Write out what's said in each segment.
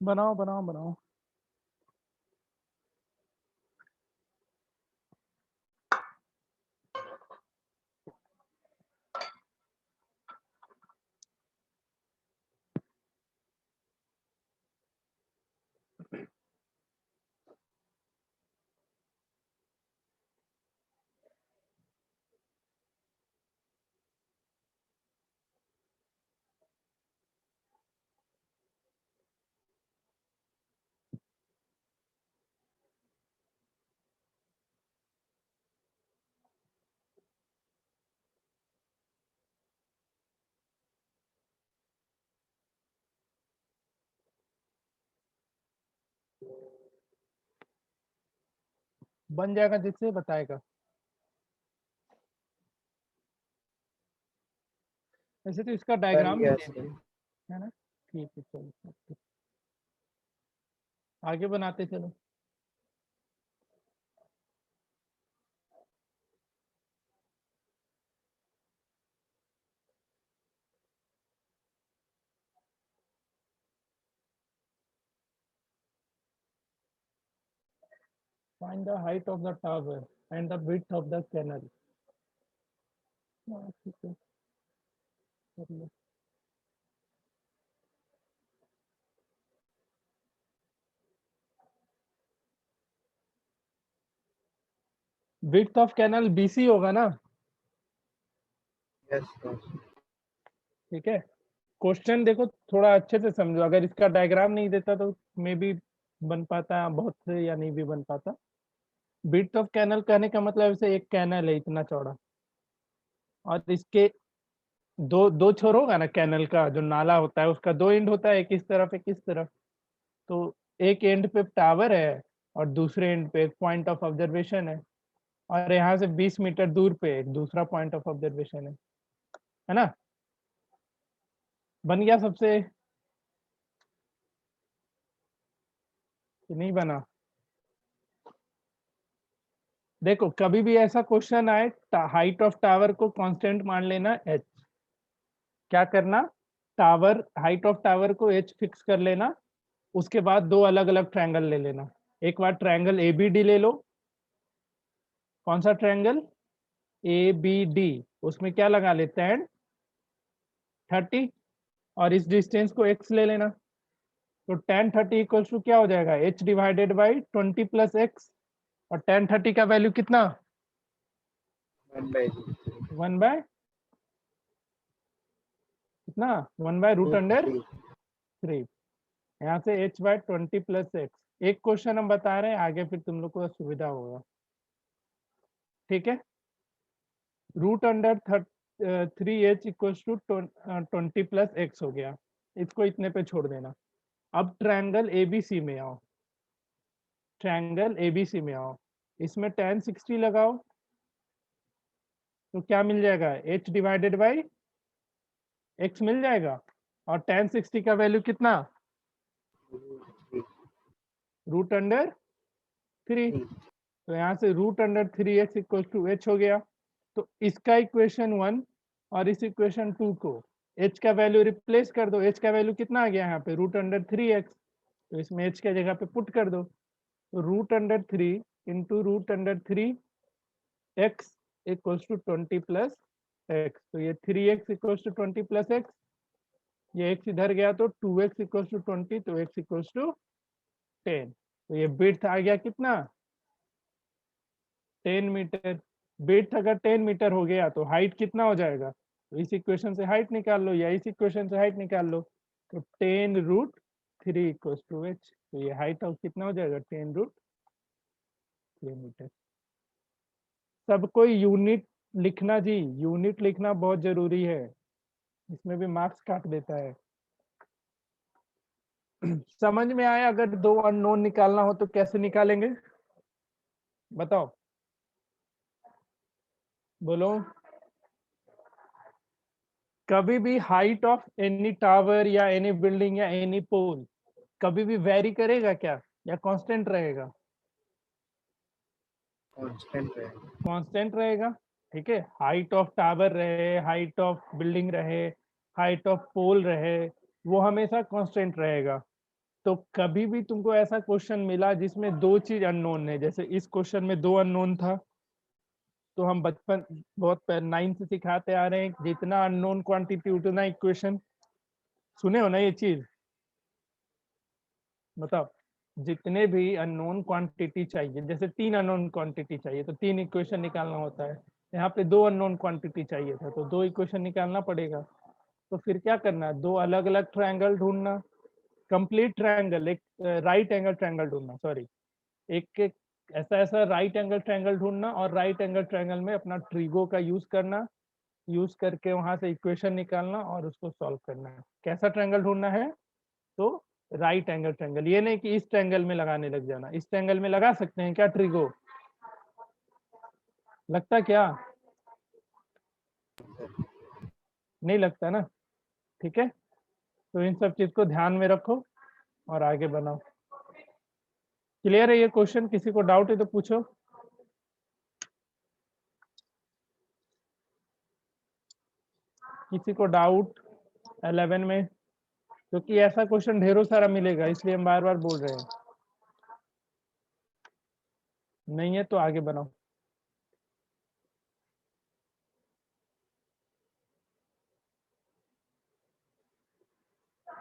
बनाओ बनाओ बनाओ। बन जाएगा जिससे बताएगा। वैसे तो इसका बन डायग्राम भी गया दे सर। दिए है ना। ठीक है चलो okay। आगे बनाते चलो। Find the height of the tower and the width of the canal। हाँ, ठीक है कर लो। विड्थ ऑफ कैनल बीसी होगा ना। Yes sir. ठीक है। क्वेश्चन देखो थोड़ा अच्छे से समझो, अगर इसका डायग्राम नहीं देता तो मे बी बन पाता बहुत से या नहीं भी बन पाता। विड्थ ऑफ कैनल कहने का मतलब इसे एक कैनल है इतना चौड़ा, और इसके दो दो छोर होगा ना, कैनल का जो नाला होता है उसका दो एंड होता है, एक इस तरफ एक इस तरफ। तो एक एंड पे टावर है और दूसरे एंड पे एक पॉइंट ऑफ ऑब्जर्वेशन है, और यहाँ से 20 मीटर दूर पे एक दूसरा पॉइंट ऑफ ऑब्जर्वेशन है ना। बन गया सबसे कि नहीं बना। देखो कभी भी ऐसा क्वेश्चन आए, हाइट ऑफ टावर को कांस्टेंट मान लेना h। क्या करना, टावर हाइट ऑफ टावर को h फिक्स कर लेना। उसके बाद दो अलग अलग ट्रायंगल ले लेना। एक बार ट्रायंगल एबीडी ले लो। कौन सा ट्रायंगल, एबीडी। उसमें क्या लगा लेते हैं 30, और इस डिस्टेंस को x ले लेना। तो tan 30 इक्वल टू क्या हो जाएगा, h divided by 20 plus x। और tan 30 का वैल्यू कितना, 1/3। 1 बाय कितना, 1/√3। थ्री। यहाँ से h/20 प्लस एक्स। एक क्वेश्चन हम बता रहे हैं, आगे फिर तुम लोग को सुविधा होगा। ठीक है। √3h equal to 20 plus x हो गया। इसको इतने पे छोड़ देना। अब ट्रायंगल एबीसी में आओ। ट्रायंगल एबीसी में आओ, इसमें tan 60 लगाओ। तो क्या मिल जाएगा, h डिवाइडेड बाई x मिल जाएगा। और tan 60 का वैल्यू कितना, √3। तो यहाँ से √3x इक्वल टू h हो गया। तो इसका इक्वेशन 1 और इस इक्वेशन 2 को h का वैल्यू रिप्लेस कर दो। h का वैल्यू कितना आ गया यहाँ पे, √3x। तो इसमें h के जगह पे पुट कर दो। तो √3 into √3 x equals to 20 plus x. तो ये 3x equals to 20 plus x, ये x इधर गया तो 2x इक्वल्स टू 20, तो x इक्वल्स टू 10। तो ये विड्थ आ गया कितना, 10 मीटर। विड्थ अगर 10 मीटर हो गया तो हाइट कितना हो जाएगा, तो इस इक्वेशन से हाइट निकाल लो या इस इक्वेशन से हाइट निकाल लो। तो 10√3 इक्वल्स टू h। तो ये हाइट ऑफ कितना हो जाएगा, 10√3 मीटर। सबको यूनिट लिखना जी, यूनिट लिखना बहुत जरूरी है, इसमें भी मार्क्स काट देता है। समझ में आया, अगर दो अननोन निकालना हो तो कैसे निकालेंगे बताओ, बोलो। कभी भी हाइट ऑफ एनी टावर या एनी बिल्डिंग या एनी पोल कभी भी वेरी करेगा क्या, या कांस्टेंट रहेगा, कांस्टेंट है। कांस्टेंट रहेगा। ठीक है, हाइट ऑफ टावर रहे, हाइट ऑफ बिल्डिंग रहे, हाइट ऑफ पोल रहे, वो हमेशा कांस्टेंट रहेगा। तो कभी भी तुमको ऐसा क्वेश्चन मिला जिसमें दो चीज अननोन है, जैसे इस क्वेश्चन में दो अननोन था, तो हम बचपन बहुत 9 से सिखाते आ रहे हैं, जितना अननोन क्वांटिटी उतना इक्वेशन। सुने हो ना ये चीज? बताओ, जितने भी अननोन क्वांटिटी चाहिए, जैसे 3 अननोन क्वांटिटी चाहिए तो 3 इक्वेशन निकालना होता है। यहाँ पे 2 अननोन क्वांटिटी चाहिए था तो 2 इक्वेशन निकालना पड़ेगा। तो फिर क्या करना है, 2 अलग अलग ट्रायंगल ढूंढना, कंप्लीट ट्रायंगल, एक राइट एंगल ट्रायंगल ढूंढना, सॉरी, एक एक ऐसा ऐसा राइट एंगल ट्रायंगल ढूंढना, और राइट एंगल ट्रायंगल में अपना ट्रिगो का यूज करना, यूज करके वहां से इक्वेशन निकालना और उसको सॉल्व करना है। कैसा ट्रायंगल ढूंढना है? तो राइट एंगल ट्रायंगल, ये नहीं कि इस ट्रायंगल में लगाने लग जाना। इस ट्रायंगल में लगा सकते हैं क्या ट्रिगो? लगता क्या? नहीं लगता ना? ठीक है, तो इन सब चीज को ध्यान में रखो और आगे बनाओ। क्लियर है ये क्वेश्चन? किसी को डाउट है तो पूछो। किसी को डाउट 11 में? क्योंकि ऐसा क्वेश्चन ढेरों सारा मिलेगा, इसलिए हम बार बार बोल रहे हैं। नहीं है तो आगे बनाओ।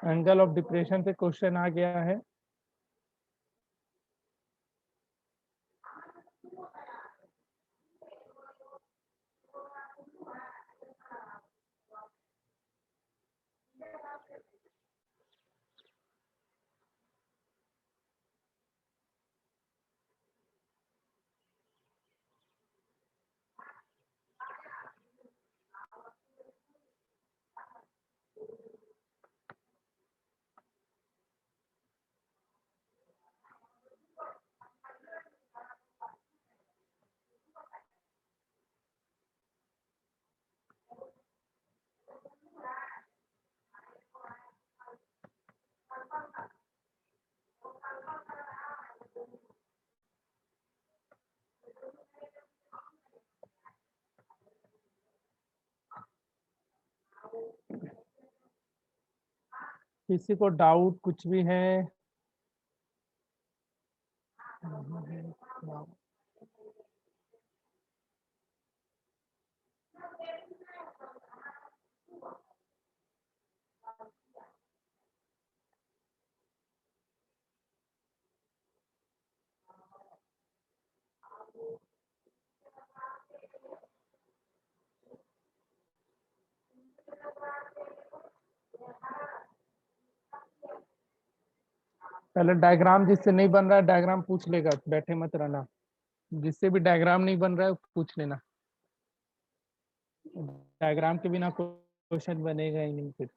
एंगल ऑफ डिप्रेशन से क्वेश्चन आ गया है। किसी को डाउट कुछ भी है? पहले डायग्राम जिससे नहीं बन रहा है डायग्राम पूछ लेगा, बैठे मत रहना। जिससे भी डायग्राम नहीं बन रहा है पूछ लेना। डायग्राम के बिना क्वेश्चन बनेगा ही नहीं फिर।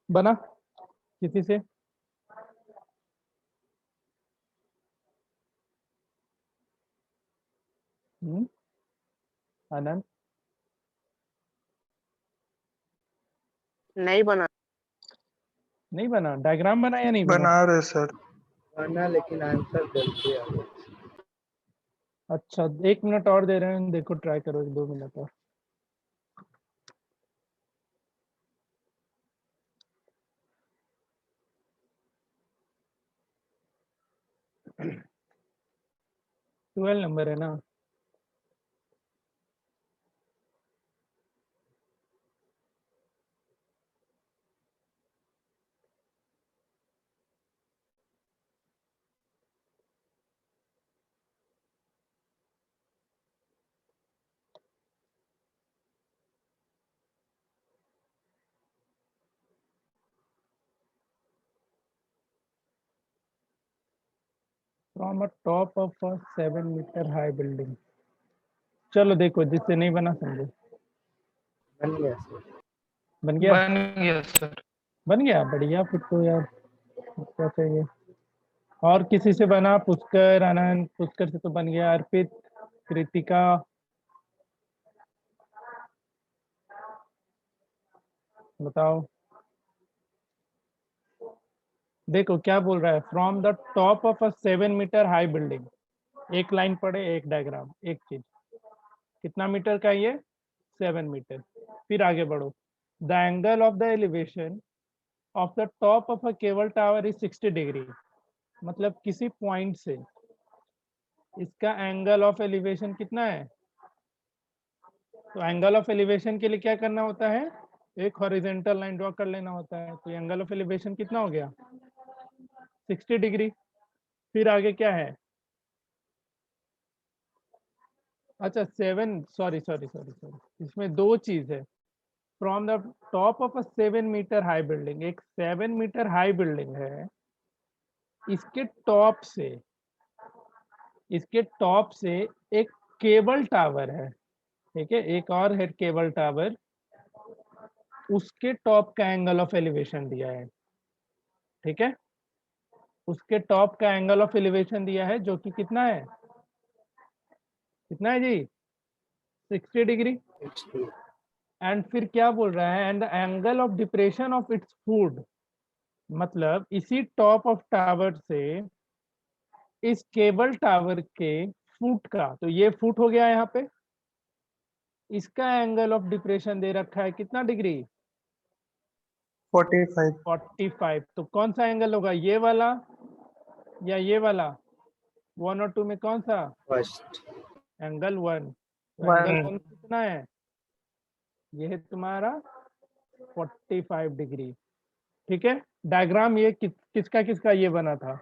बना किसी से? आनंद? नहीं बना। नहीं बना? डायग्राम बना या नहीं बना? बना रहे सर। बना लेकिन आंसर गलती आ गई। अच्छा 1 मिनट और दे रहे हैं, देखो ट्राई करो 2 मिनट और। ट्वेल्व नंबर है ना? From a top of a 7 metre high building. चलो देखो, जिससे नहीं बना समझो। बन गया सर। बन गया? बन गया सर। बन गया, बढ़िया। फिर तो यार क्या चाहिए। और किसी से बना? पुष्कर, आनंद? पुष्कर से तो बन गया। अर्पित, कृतिका, बताओ। देखो क्या बोल रहा है, from the top of a 7 metre high building. एक लाइन पढ़े, एक डायग्राम, एक चीज। कितना मीटर का ये? 7 मीटर। फिर आगे बढ़ो। The angle of the elevation of the top of a cable tower is 60 degree. मतलब किसी पॉइंट से इसका एंगल ऑफ एलिवेशन कितना है? तो एंगल ऑफ एलिवेशन के लिए क्या करना होता है? एक हॉरिजॉन्टल लाइन ड्रॉ कर लेना होता है। तो एंगल ऑफ एलिवेशन कितना हो गया? 60 डिग्री। फिर आगे क्या है? अच्छा 7, सॉरी सॉरी सॉरी सॉरी, इसमें 2 चीज है। From the top of a 7 metre high building, एक 7 मीटर हाई बिल्डिंग है। इसके टॉप से, इसके टॉप से एक केबल टावर है, ठीक है? एक और है केबल टावर, उसके टॉप का एंगल ऑफ एलिवेशन दिया है, ठीक है? उसके टॉप का एंगल ऑफ एलिवेशन दिया है, जो कि कितना है? कितना है जी? 60 डिग्री। 60। एंड फिर क्या बोल रहा है? And the angle of depression of its foot. मतलब इसी टॉप ऑफ टावर से इस केबल टावर के फुट का, तो ये फुट हो गया यहाँ पे, इसका एंगल ऑफ डिप्रेशन दे रखा है कितना डिग्री? 45। 45। तो कौन सा एंगल होगा, ये वाला या ये वाला? 1 और 2 में कौन सा? फर्स्ट। एंगल 1। तो एंगल 1। 1 कितना है? ये है तुम्हारा 45 डिग्री, ठीक है? डायग्राम ये किसका किसका ये बना था?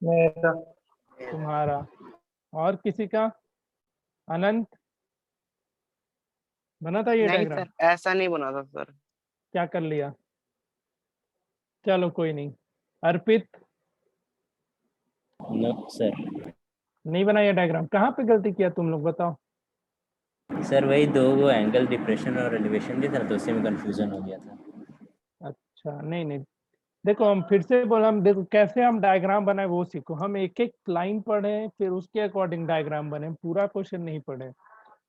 मेरा। तुम्हारा। और किसी का? अनंत, बना था ये नहीं डायग्राम? सर, ऐसा नहीं बना था सर। क्या कर लिया? चलो कोई नहीं। अर्पित? No sir. नहीं बना ये डायग्राम? कहाँ पे गलती किया तुम लोग, बताओ। सर वही 2 वो एंगल डिप्रेशन और एलिवेशन भी था, तो उसी में कंफ्यूजन हो गया था। अच्छा नहीं नहीं, देखो हम फिर से बोला, हम देखो कैसे हम डायग्राम बनाए वो सीखो। हम एक एक लाइन पढ़े, फिर उसके अकॉर्डिंग डायग्राम बने, पूरा क्वेश्चन नहीं पढ़े।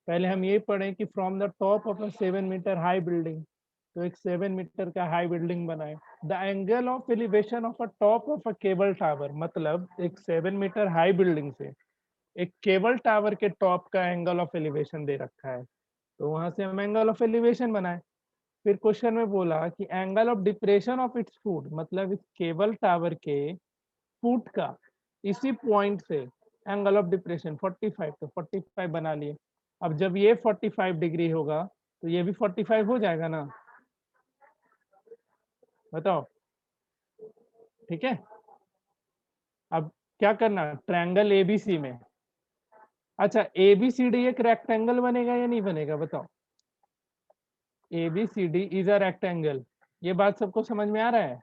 पहले हम ये पढ़े कि from the top of a 7 metre high building, तो एक 7 मीटर का हाई बिल्डिंग बनाए। The angle of elevation of a top of a cable tower, मतलब एक 7 मीटर हाई बिल्डिंग से एक केबल टावर के टॉप का एंगल ऑफ एलिवेशन दे रखा है, तो वहां से हम एंगल ऑफ एलिवेशन बनाए। फिर क्वेश्चन में बोला कि angle of depression of its foot, मतलब इस केबल टावर के फुट का इसी पॉइंट से एंगल ऑफ डिप्रेशन 45, तो 45 बना लिए। अब जब ये 45 डिग्री होगा तो ये भी 45 हो जाएगा ना, बताओ। ठीक है, अब क्या करना, ट्रायंगल एबीसी में, अच्छा एबीसीडी एक रेक्टेंगल बनेगा या नहीं बनेगा, बताओ। एबीसीडी इज अ रेक्टेंगल, ये बात सबको समझ में आ रहा है,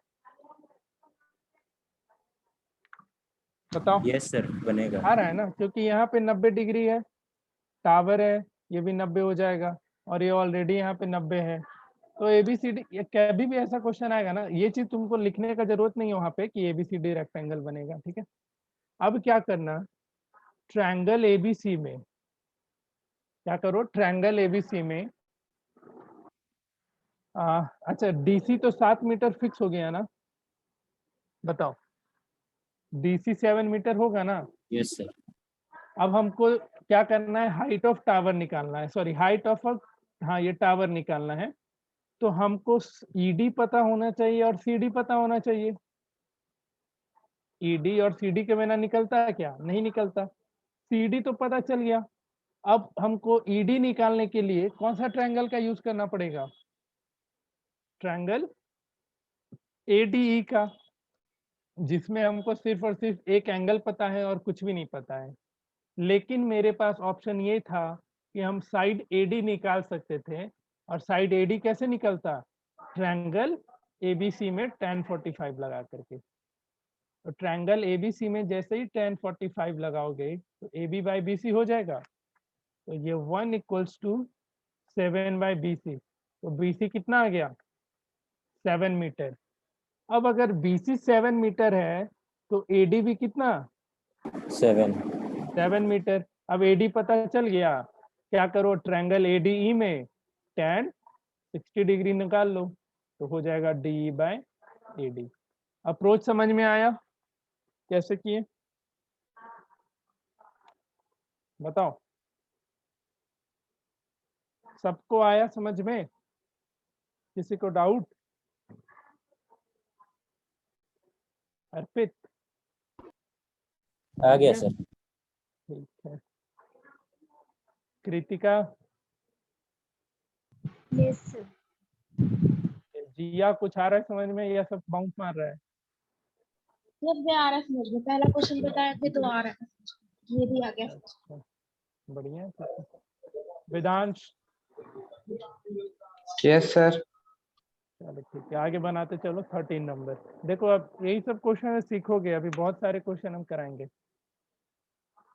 बताओ। यस सर, बनेगा। आ रहा है ना, क्योंकि यहाँ पे 90 डिग्री है, टावर है, ये भी 90 हो जाएगा, और ये ऑलरेडी यहाँ पे 90 है। तो एबीसीडी, ये कभी भी ऐसा क्वेश्चन आएगा ना, ये चीज तुमको लिखने का जरूरत नहीं है वहां पे कि एबीसीडी रेक्टेंगल बनेगा, ठीक है। अब क्या करना, ट्रायंगल एबीसी में क्या करो, ट्रायंगल एबीसी में अच्छा डीसी तो 7 मीटर फिक्स हो गया ना, बताओ। डीसी 7 मीटर होगा ना। Yes sir. अब हमको क्या करना है, हाइट ऑफ टावर निकालना है, सॉरी हाइट ऑफ, हाँ ये टावर निकालना है। तो हमको ईडी पता होना चाहिए और सीडी पता होना चाहिए। ईडी और सीडी के बिना निकलता है क्या, नहीं निकलता। सीडी तो पता चल गया। अब हमको ईडी निकालने के लिए कौन सा ट्रायंगल का यूज करना पड़ेगा, ट्रायंगल एडीई का, जिसमें हमको सिर्फ और सिर्फ एक एंगल पता है और कुछ भी नहीं पता है। लेकिन मेरे पास ऑप्शन ये था कि हम साइड एडी निकाल सकते थे, और साइड एडी कैसे निकलता, ट्रायंगल एबीसी में tan 45 लगा करके। तो ट्रायंगल एबीसी में जैसे ही tan 45 लगाओगे तो AB बाई BC हो जाएगा। तो ये 1 इक्वल्स टू 7 बाई BC, तो BC कितना आ गया, 7 मीटर। अब अगर BC 7 मीटर है तो AD भी कितना, 7। 7 मीटर। अब AD पता चल गया, क्या करो, ट्रायंगल ADE में tan 60 डिग्री निकाल लो, तो हो जाएगा DE बाय AD। अप्रोच समझ में आया, कैसे किए, बताओ। सबको आया समझ में, किसी को डाउट, अर्पित आ गया गया? सर। ठीक है, कृतिका, यस सर। जिया कुछ आ रहा है समझ में या सब बाउंस मार रहा है। जब भी आ रहा है समझ में, पहला क्वेश्चन बताया थे तो आ रहा है, ये भी आ गया। अच्छा, बढ़िया है, ठीक है। Vedansh, yes sir. चलो ठीक है, आगे बनाते चलो 13 नंबर। देखो अब यही सब क्वेश्चन सीखोगे, अभी बहुत सारे क्वेश्चन हम कराएंगे।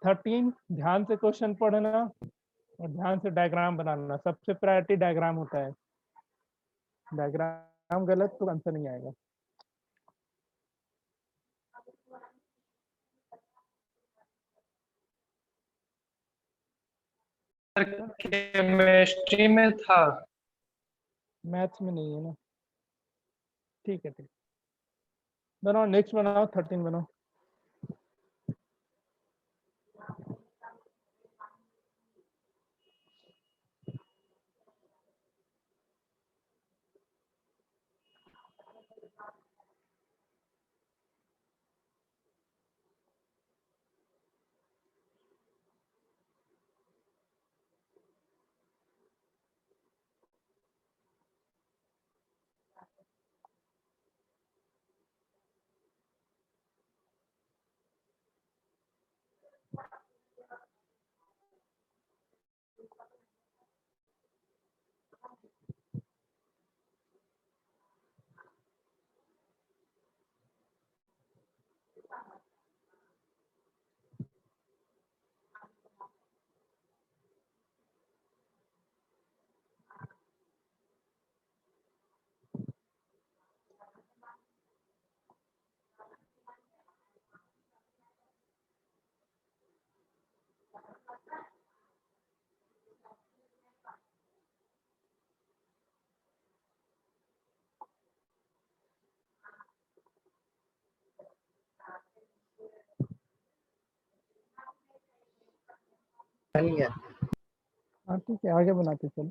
13 ध्यान से क्वेश्चन पढ़ना और ध्यान से डायग्राम बनाना, सबसे प्रायोरिटी डायग्राम होता है। डायग्राम गलत तो आंसर नहीं आएगा। केमिस्ट्री में था। मैथ्स में नहीं है ना, ठीक है ठीक। बनाओ नेक्स्ट, बनाओ 13 बनाओ। बन गया। हाँ ठीक है, आगे बनाते चलो।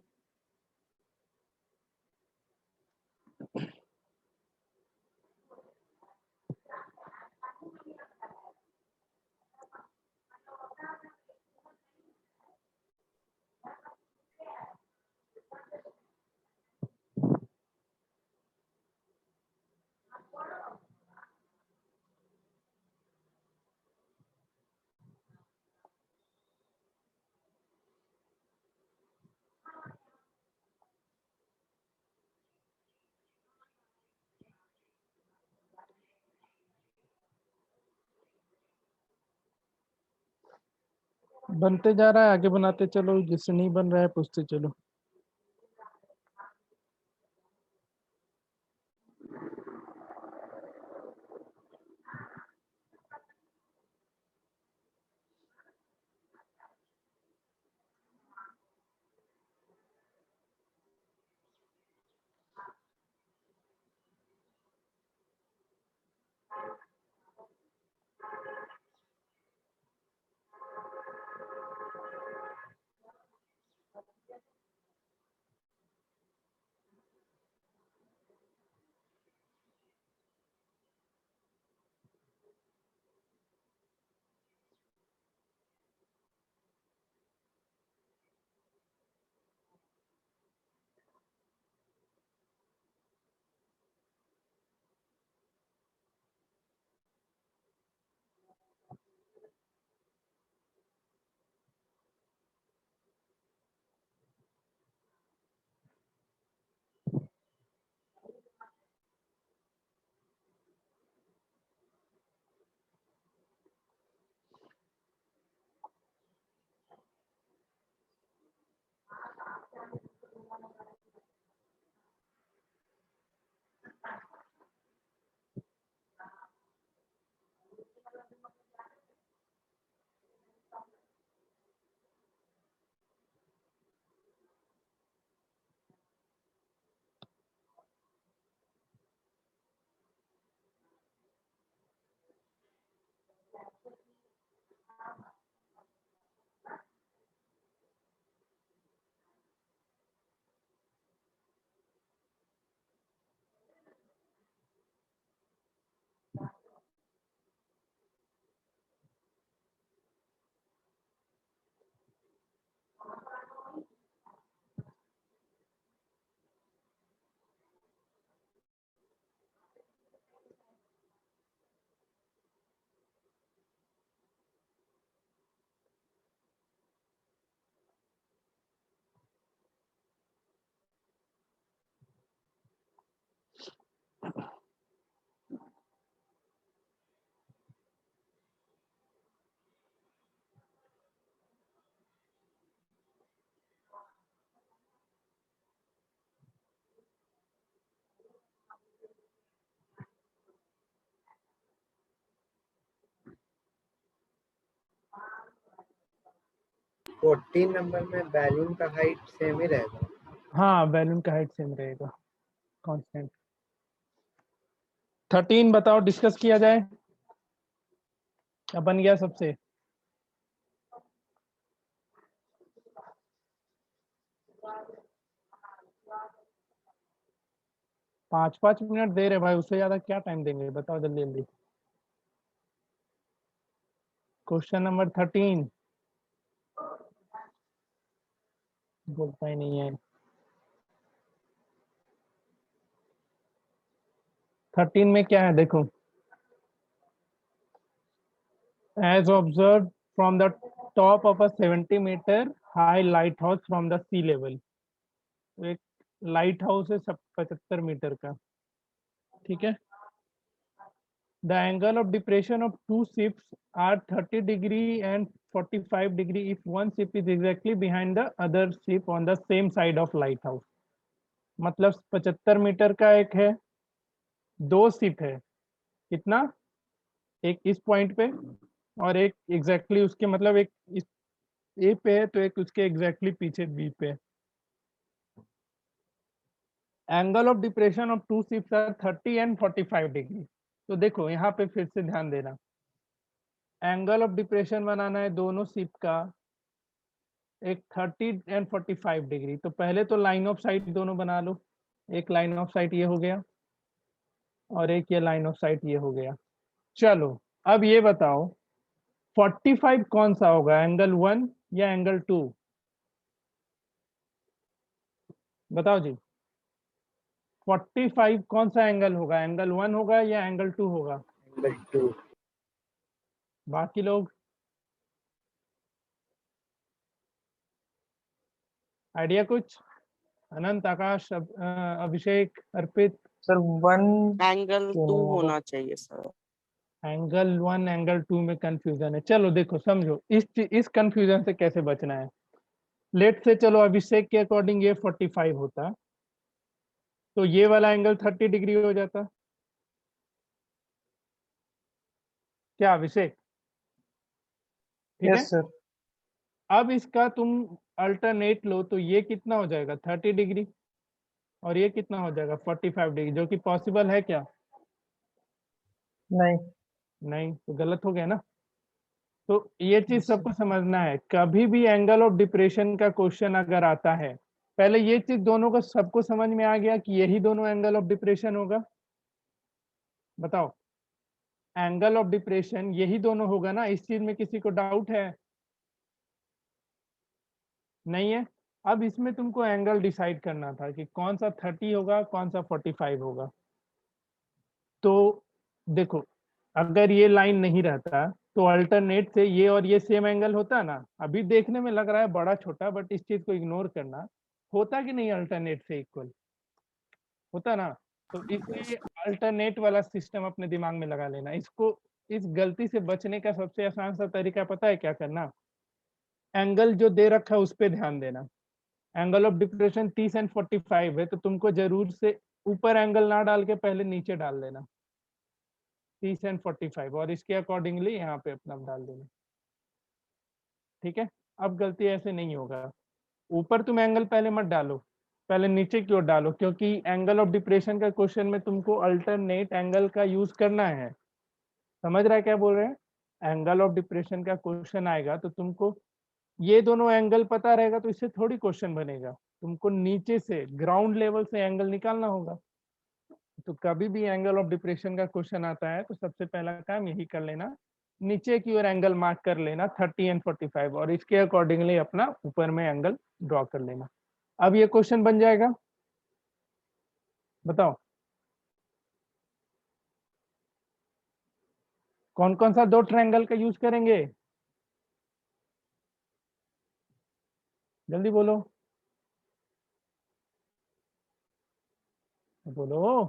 बनते जा रहा है, आगे बनाते चलो, जिससे नहीं बन रहा है पूछते चलो। फोर्टीन नंबर में बैलून का हाइट सेम ही रहेगा। हाँ, बैलून का हाइट सेम रहेगा, कांस्टेंट। 13 बताओ, डिस्कस किया जाए, क्या बन गया सबसे? पाँच 5 मिनट दे रहे भाई, उससे ज्यादा क्या टाइम देंगे, बताओ जल्दी जल्दी। क्वेश्चन नंबर 13 बोलता ही नहीं है। 13 में क्या है देखो, as observed from the top of a 70-meter high lighthouse from the sea level। तो एक लाइट हाउस है 75 मीटर का, ठीक है। The angle of depression of two ships are 30 degree and 45 degree if one ship is exactly behind the other ship on the same side of lighthouse। मतलब 75 metre का एक है, दो शिप है, कितना, एक इस पॉइंट पे और एक एग्जैक्टली उसके, मतलब एक इस ए पे है तो एक उसके एग्जैक्टली पीछे बी पे। Angle of depression of two ships are 30 and 45 degree. तो देखो यहाँ पे फिर से ध्यान देना, एंगल ऑफ डिप्रेशन बनाना है दोनों शिप का, एक 30 एंड 45 डिग्री। तो पहले तो लाइन ऑफ साइट दोनों बना लो, एक लाइन ऑफ साइट ये हो गया और एक ये लाइन ऑफ साइट ये हो गया। चलो अब ये बताओ 45 कौन सा होगा, एंगल 1 या एंगल 2? बताओ जी, 45 कौन सा एंगल होगा, एंगल 1 होगा या एंगल 2 होगा? एंगल 2। बाकी लोग आइडिया कुछ? अनंत, आकाश, अभिषेक, अर्पित? सर 1 एंगल क्यों 2 नहीं होगा? होना चाहिए सर। एंगल 1 एंगल 2 में कंफ्यूजन है। चलो देखो समझो इस कंफ्यूजन से कैसे बचना है। लेट से चलो अभिषेक के अकॉर्डिंग ये 45 होता तो ये वाला एंगल 30 डिग्री हो जाता। क्या अभिषेक? ठीक है। Yes sir. अब इसका तुम अल्टरनेट लो तो ये कितना हो जाएगा 30 डिग्री और ये कितना हो जाएगा 45 डिग्री, जो कि पॉसिबल है क्या? नहीं। नहीं, तो गलत हो गया ना। तो ये चीज सबको समझना है, कभी भी एंगल ऑफ डिप्रेशन का क्वेश्चन अगर आता है, पहले ये चीज दोनों को सबको समझ में आ गया कि यही दोनों एंगल ऑफ डिप्रेशन होगा? बताओ, एंगल ऑफ डिप्रेशन यही दोनों होगा ना, इस चीज में किसी को डाउट है? नहीं है। अब इसमें तुमको एंगल डिसाइड करना था कि कौन सा 30 होगा कौन सा 45 होगा। तो देखो, अगर ये लाइन नहीं रहता तो अल्टरनेट से ये और ये सेम एंगल होता ना। अभी देखने में लग रहा है बड़ा छोटा, बट इस चीज को इग्नोर करना, होता कि नहीं अल्टरनेट से इक्वल होता ना। तो इसलिए अल्टरनेट वाला सिस्टम अपने दिमाग में लगा लेना। इसको, इस गलती से बचने का सबसे आसान सा तरीका पता है क्या करना? एंगल जो दे रखा है उस पर ध्यान देना। एंगल ऑफ डिप्रेशन 30 एंड 45 है, तो तुमको जरूर से ऊपर एंगल ना डाल के पहले नीचे डाल देना 30 एंड 45, और इसके अकॉर्डिंगली यहाँ पे अपना डाल देना। ठीक है, अब गलती ऐसे नहीं होगा। ऊपर तुम एंगल पहले मत डालो, पहले नीचे की ओर डालो, क्योंकि एंगल ऑफ डिप्रेशन का क्वेश्चन में तुमको अल्टरनेट एंगल का यूज करना है। समझ रहा है क्या बोल रहे हैं? एंगल ऑफ डिप्रेशन का क्वेश्चन आएगा तो तुमको ये दोनों एंगल पता रहेगा तो इससे थोड़ी क्वेश्चन बनेगा, तुमको नीचे से ग्राउंड लेवल से एंगल निकालना होगा। तो कभी भी एंगल ऑफ डिप्रेशन का क्वेश्चन आता है तो सबसे पहला काम यही कर लेना, नीचे की ओर एंगल मार्क कर लेना 30 एंड 45, और इसके अकॉर्डिंगली अपना ऊपर में एंगल ड्रॉ कर लेना। अब ये क्वेश्चन बन जाएगा। बताओ कौन कौन सा दो ट्रायंगल का यूज करेंगे? जल्दी बोलो बोलो,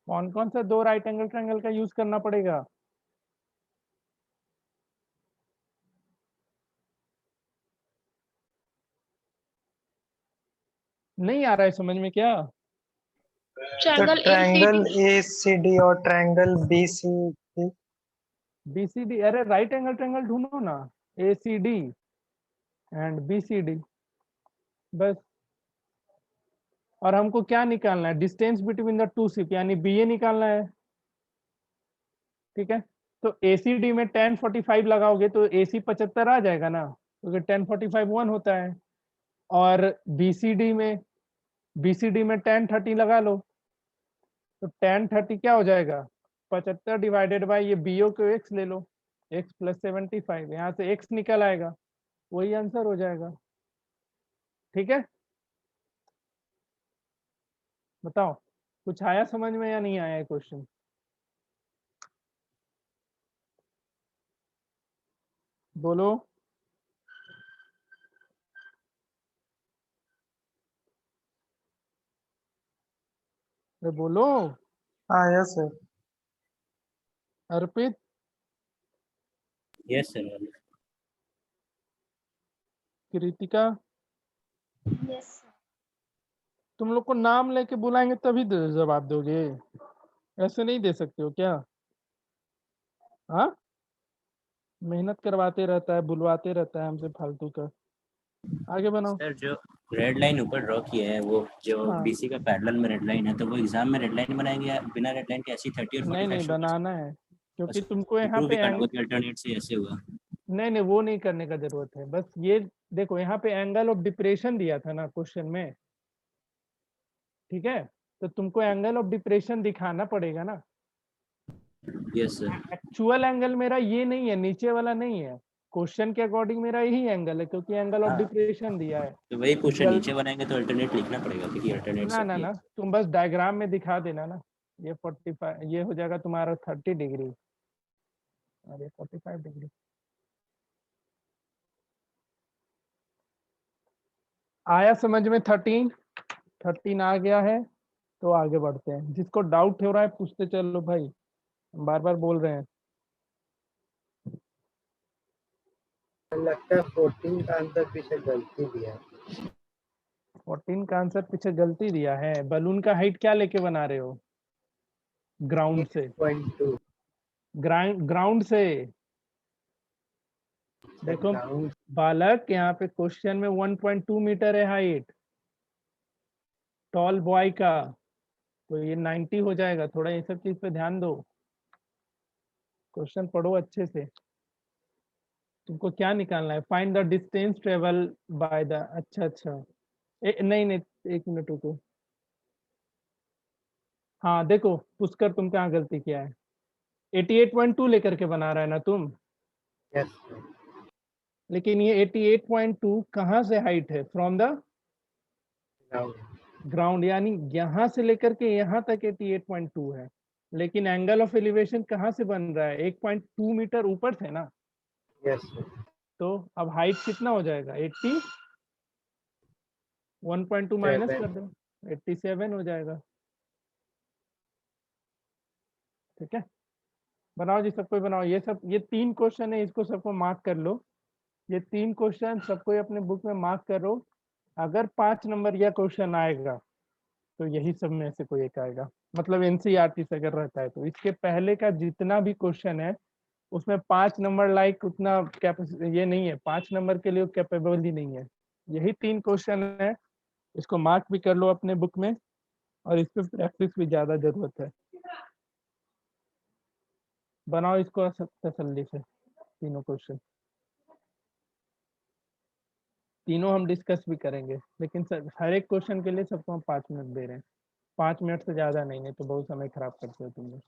कौन कौन सा दो राइट एंगल ट्रायंगल का यूज करना पड़ेगा? नहीं आ रहा है समझ में क्या? तो ट्रायंगल ट्रायंगल ACD। ACD और ट्रायंगल BCD। BCD, अरे राइट एंगल ट्रायंगल ढूंढो ना, ACD एंड BCD, बस। और हमको क्या निकालना है? Distance between the two ship, यानी BA निकालना है। ठीक है, तो ACD में 1045 लगाओगे तो AC 75 आ जाएगा ना, क्योंकि 1045 1 होता है। और BCD में 1030 लगा लो, तो 1030 क्या हो जाएगा 75 डिवाइडेड बाय ये BO को x ले लो, x प्लस 75, यहाँ से x निकल आएगा, वही आंसर हो जाएगा। ठीक है, बताओ कुछ आया समझ में या नहीं आया क्वेश्चन? बोलो। अरे बोलो। हाँ यस सर। अर्पित, यस सर। कृतिका, यस तुम लोग को नाम लेके बुलाएंगे तभी जवाब दोगे, ऐसे नहीं दे सकते हो क्या? हाँ, मेहनत करवाते रहता है, बुलवाते रहता है हमसे फालतू का। आगे बनाओ। सर जो रेड लाइन ऊपर ड्रॉ किया है वो जो हाँ। बीसी का पैरेलल में रेड लाइन है, तो वो एग्जाम में रेड लाइन बनाएंगे या बिना रेड लाइन के ऐसी 30 और 45 नहीं शो कर सकते बनाना है, हैं? क्योंकि बस तुमको यहाँ प्रूव पे ही करना होगा कि अल्टरनेट से ऐसे हुआ। नहीं नहीं, वो नहीं करने का जरूरत है, बस ये देखो यहाँ पे एंगल ऑफ डिप्रेशन दिया था ना क्वेश्चन में, ठीक है, तो तुमको एंगल ऑफ डिप्रेशन दिखाना पड़ेगा ना। Yes sir. एक्चुअल एंगल मेरा ये नहीं है, नीचे वाला नहीं है, क्वेश्चन के अकॉर्डिंग मेरा यही एंगल है, क्योंकि एंगल ऑफ हाँ। डिप्रेशन दिया है। तो वही क्वेश्चन गल नीचे बनाएंगे तो अल्टरनेट लिखना पड़ेगा, क्योंकि अल्टरनेट ना सब ना ये ना, तुम बस डायग्राम में दिखा देना ना, ये 45, ये हो जाएगा तुम्हारा 30 डिग्री और ये 45 डिग्री। आया समझ में? 13 आ गया है, तो आगे बढ़ते हैं। जिसको डाउट हो रहा है पूछते चलो भाई, बार बार बोल रहे हैं। लगता है 14 का आंसर पीछे गलती दिया है। 14 का आंसर पीछे गलती दिया है। बलून का हाइट क्या लेके बना रहे हो? ग्राउंड से, 8.2 ग्राउंड से। देखो ग्राउंड बालक, यहाँ पे क्वेश्चन में 1.2 मीटर है हाइट टॉल बॉय का, तो ये 90 हो जाएगा। थोड़ा ये सब चीज पे ध्यान दो, क्वेश्चन पढ़ो अच्छे से। तुमको क्या निकालना है? Find the distance travel by the, अच्छा अच्छा, नहीं नहीं, 1 मिनट रुको। हाँ देखो पुष्कर, तुम कहाँ गलती किया है? 88.2 लेकर के बना रहा है ना तुम, यस लेकिन ये 88.2 कहाँ से हाइट है? फ्रॉम द ग्राउंड ग्राउंड, यानी यहाँ से लेकर के यहाँ तक 88.2 है, लेकिन एंगल ऑफ एलिवेशन कहाँ से बन रहा है? 1.2 मीटर ऊपर से ना। यस तो अब हाइट कितना हो जाएगा? 80, 1.2 माइनस कर दो, 87 हो जाएगा। ठीक है, बनाओ जी, सबको बनाओ। ये सब, ये 3 क्वेश्चन है, इसको सबको मार्क कर लो। ये 3 क्वेश्चन सबको अपने बुक में मार्क करो। अगर 5 नंबर या क्वेश्चन आएगा तो यही सब में से कोई एक आएगा, मतलब एनसीईआरटी से अगर रहता है तो। इसके पहले का जितना भी क्वेश्चन है उसमें 5 नंबर लाइक उतना ये नहीं है, 5 नंबर के लिए कैपेबल ही नहीं है। यही 3 क्वेश्चन है, इसको मार्क भी कर लो अपने बुक में, और इस पे प्रैक्टिस भी ज्यादा जरूरत है। बनाओ इसको तसल्ली से, तीनों क्वेश्चन, तीनों हम डिस्कस भी करेंगे, लेकिन सर हर एक क्वेश्चन के लिए सबको हम 5 मिनट दे रहे हैं। 5 मिनट से ज्यादा नहीं, नहीं तो बहुत समय खराब करते हो तुम लोग।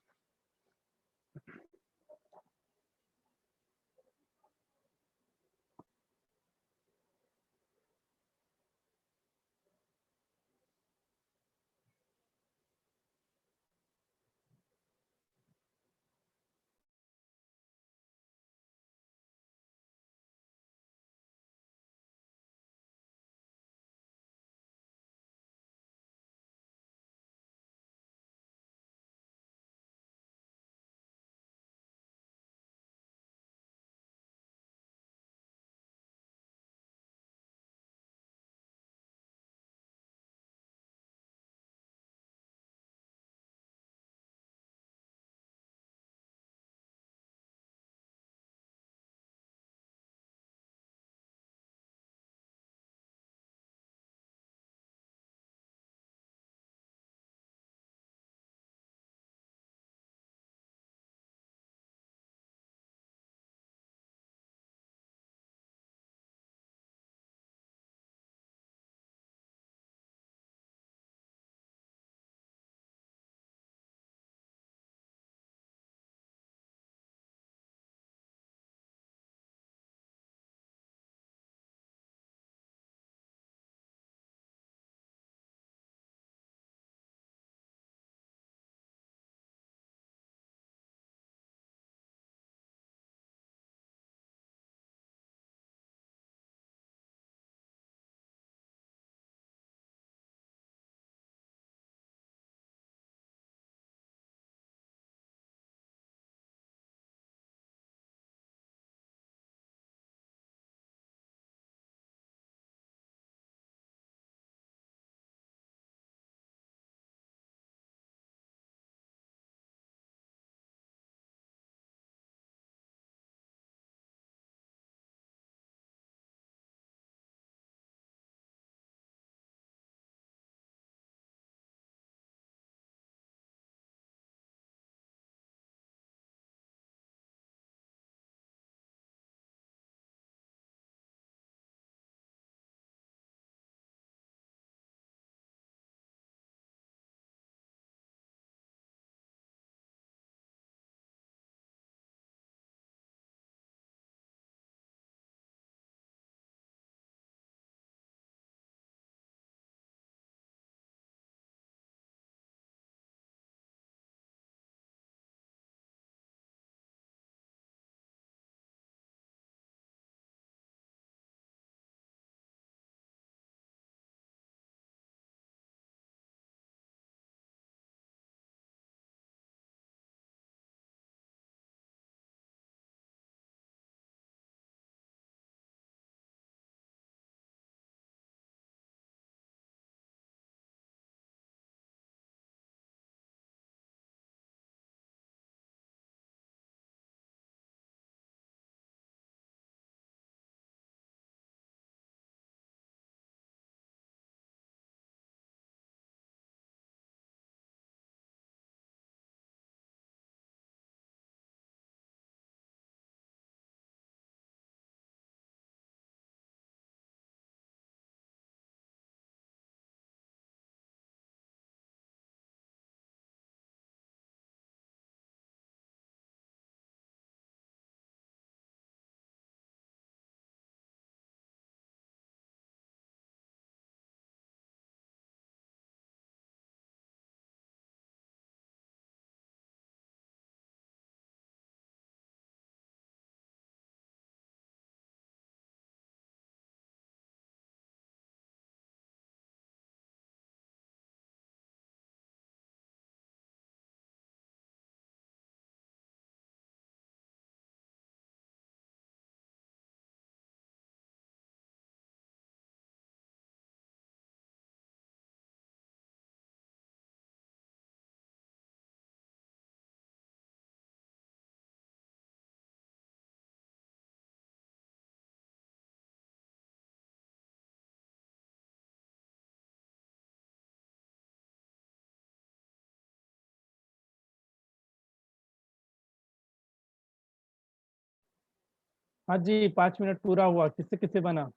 हाँ जी 5 मिनट पूरा हुआ, किससे किससे बना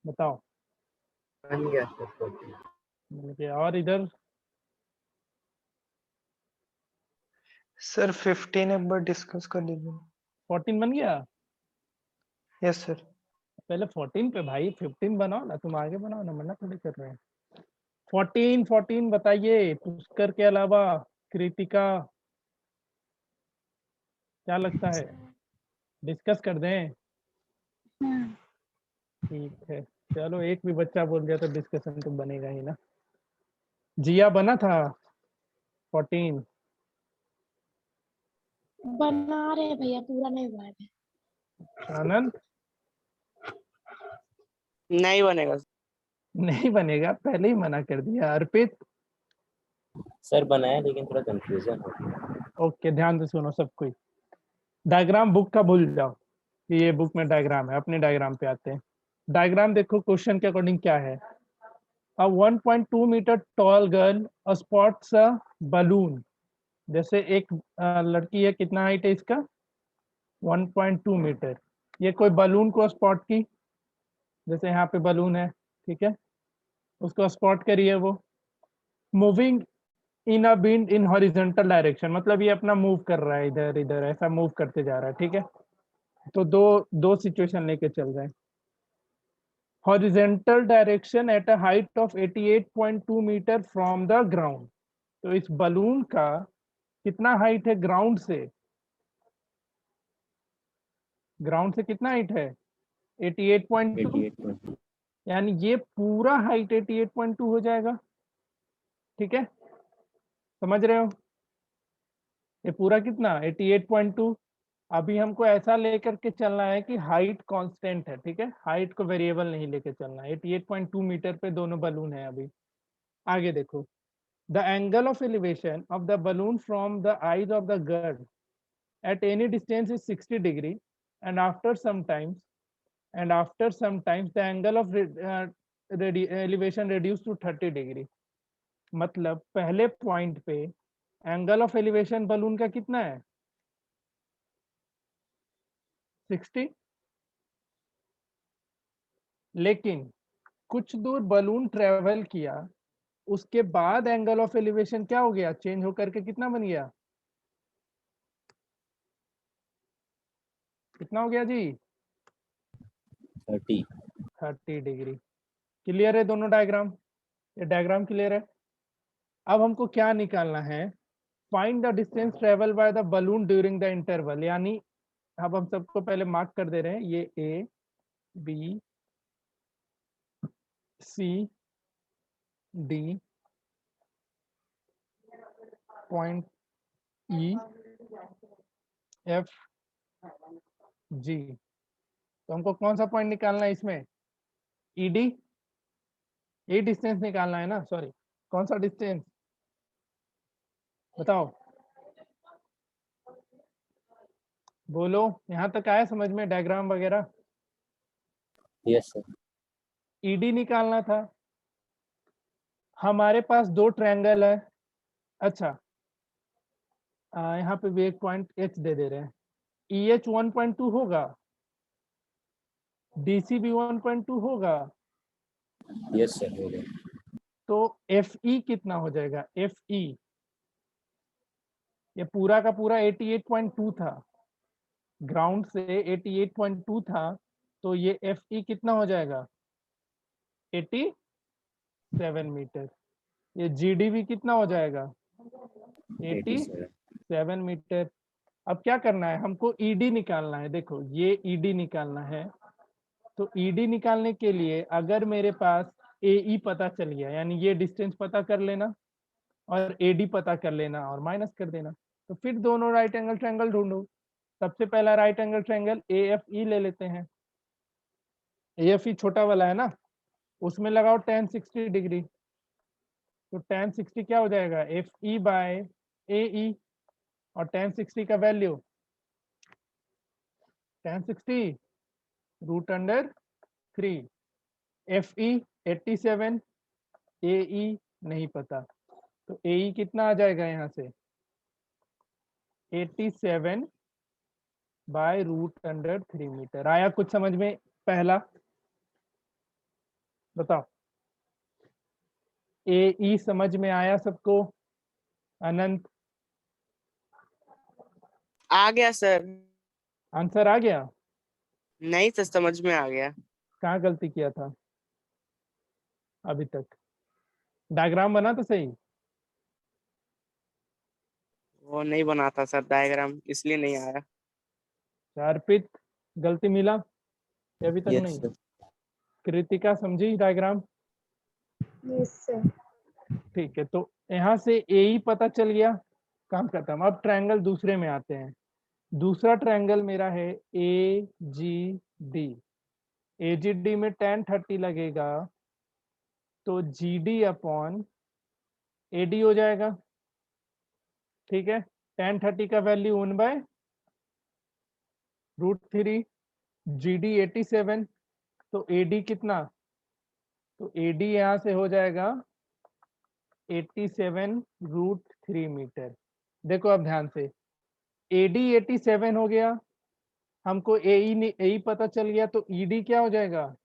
बताओ। बन गया सर 14। ठीक है, और इधर सर 15 एक बार डिस्कस कर लीजिए। 14 बन गया। Yes sir. पहले 14 पे भाई, 15 बनाओ ना, तुम आगे बनाओ ना, मना थोड़ी कर रहे हैं। 14 बताइए, पुष्कर के अलावा कृतिका, क्या लगता है, डिस्कस कर दें। ठीक है, चलो एक भी बच्चा बोल दिया तो डिस्कशन तो बनेगा ही ना। जिया बना था 14। बना रहे हैं भैया, पूरा नहीं हुआ है। आनंद नहीं बनेगा। नहीं बनेगा, पहले ही मना कर दिया। अर्पित सर बनाया लेकिन थोड़ा कंफ्यूजन हो गया। ओके, ध्यान से सुनो सब कोई। डायग्राम बुक का भूल जाओ कि ये बुक में डायग्राम है, अपने डायग्राम पे आते हैं। डायग्राम देखो क्वेश्चन के अकॉर्डिंग क्या है। A 1.2 metre tall girl spots a balloon. जैसे एक लड़की है, कितना हाइट है इसका 1.2 मीटर। ये कोई बलून को स्पॉट की, जैसे यहाँ पे बलून है, ठीक है, उसको स्पॉट करिए। वो moving in a wind in horizontal direction, मतलब ये अपना मूव कर रहा है, इधर इधर ऐसा मूव करते जा रहा है, ठीक है। तो दो दो सिचुएशन लेके चल रहे हैं। Horizontal direction at a height of 88.2 metre from the ground. तो इस बलून का कितना हाइट है ग्राउंड से, ग्राउंड से कितना हाइट है 88.2, 88.2। यानी ये पूरा हाइट 88.2 हो जाएगा, ठीक है, समझ रहे हो। ये पूरा कितना 88.2। अभी हमको ऐसा लेकर के चलना है कि हाइट कांस्टेंट है, ठीक है, हाइट को वेरिएबल नहीं लेके चलना है। 88.2 मीटर पे दोनों बलून है अभी। आगे देखो, the angle of elevation of the balloon from the eyes of the girl at any distance is 60 degree, and after some times the angle of elevation reduced to 30 degree। मतलब पहले point पे angle of elevation balloon का कितना है 60, लेकिन कुछ दूर balloon travel किया, उसके बाद एंगल ऑफ एलिवेशन क्या हो गया, चेंज होकर के कितना बन गया, कितना हो गया जी 30। 30 डिग्री। क्लियर है दोनों डायग्राम, ये डायग्राम क्लियर है। अब हमको क्या निकालना है, find the distance travel by the balloon during the interval. यानी अब हम सबको पहले मार्क कर दे रहे हैं, ये A B C D point E F G. तो हमको कौन सा पॉइंट निकालना है इसमें, ईडी, ये डिस्टेंस निकालना है ना, सॉरी, कौन सा डिस्टेंस बताओ, बोलो। यहाँ तक आया समझ में डायग्राम वगैरह। Yes sir. ईडी निकालना था। हमारे पास दो ट्रायंगल है, अच्छा यहाँ पे भी एक पॉइंट एच दे दे रहे हैं। ई एच 1.2 होगा, डीसी भी 1.2 होगा, यस सर हो गया। तो एफ ई कितना हो जाएगा, एफ ई, ये पूरा का पूरा 88.2 था, ग्राउंड से 88.2 था, तो ये एफ ई कितना हो जाएगा 87 मीटर। ये जी डी भी कितना हो जाएगा 87। 87 मीटर। अब क्या करना है, हमको ईडी निकालना है। देखो ये ईडी निकालना है, तो ईडी निकालने के लिए अगर मेरे पास एई पता चल गया, यानी ये डिस्टेंस पता कर लेना और एडी पता कर लेना और माइनस कर देना, तो फिर दोनों राइट एंगल ट्रायंगल ढूंढो। सबसे पहला right angle triangle A F E ले लेते हैं। ए एफ ई छोटा वाला है ना, उसमें लगाओ tan 60 डिग्री, तो tan 60 क्या हो जाएगा एफ ई बाय ए ई, और tan 60 का वैल्यू tan 60 √3। एफ ई 87, ए ई नहीं पता, तो ए ई कितना आ जाएगा यहाँ से 87 बाय √3 मीटर। आया कुछ समझ में? पहला बताओ, ए ई समझ में आया सबको? अनंत, आ गया सर। आंसर आ गया? नहीं सर, समझ में आ गया। कहाँ गलती किया था अभी तक? डायग्राम बना तो सही। वो नहीं बना था सर डायग्राम, इसलिए नहीं आया। अर्पित, गलती मिला या अभी तक यस नहीं? सर। कृतिका समझी डायग्राम? Yes sir. ठीक है, तो यहाँ से ए ही पता चल गया, काम खत्म। अब ट्रायंगल दूसरे में आते हैं। दूसरा ट्रायंगल मेरा है ए जी डी। ए जी डी में tan 30 लगेगा तो G D upon A D हो जाएगा। ठीक है, tan 30 का वैल्यू 1/√3, जी डी 87, तो ए डी कितना? तो ए डी यहाँ से हो जाएगा 87√3 मीटर। देखो अब ध्यान से, ए डी 87 हो गया, हमको ए ई पता चल गया, तो ई डी क्या हो जाएगा?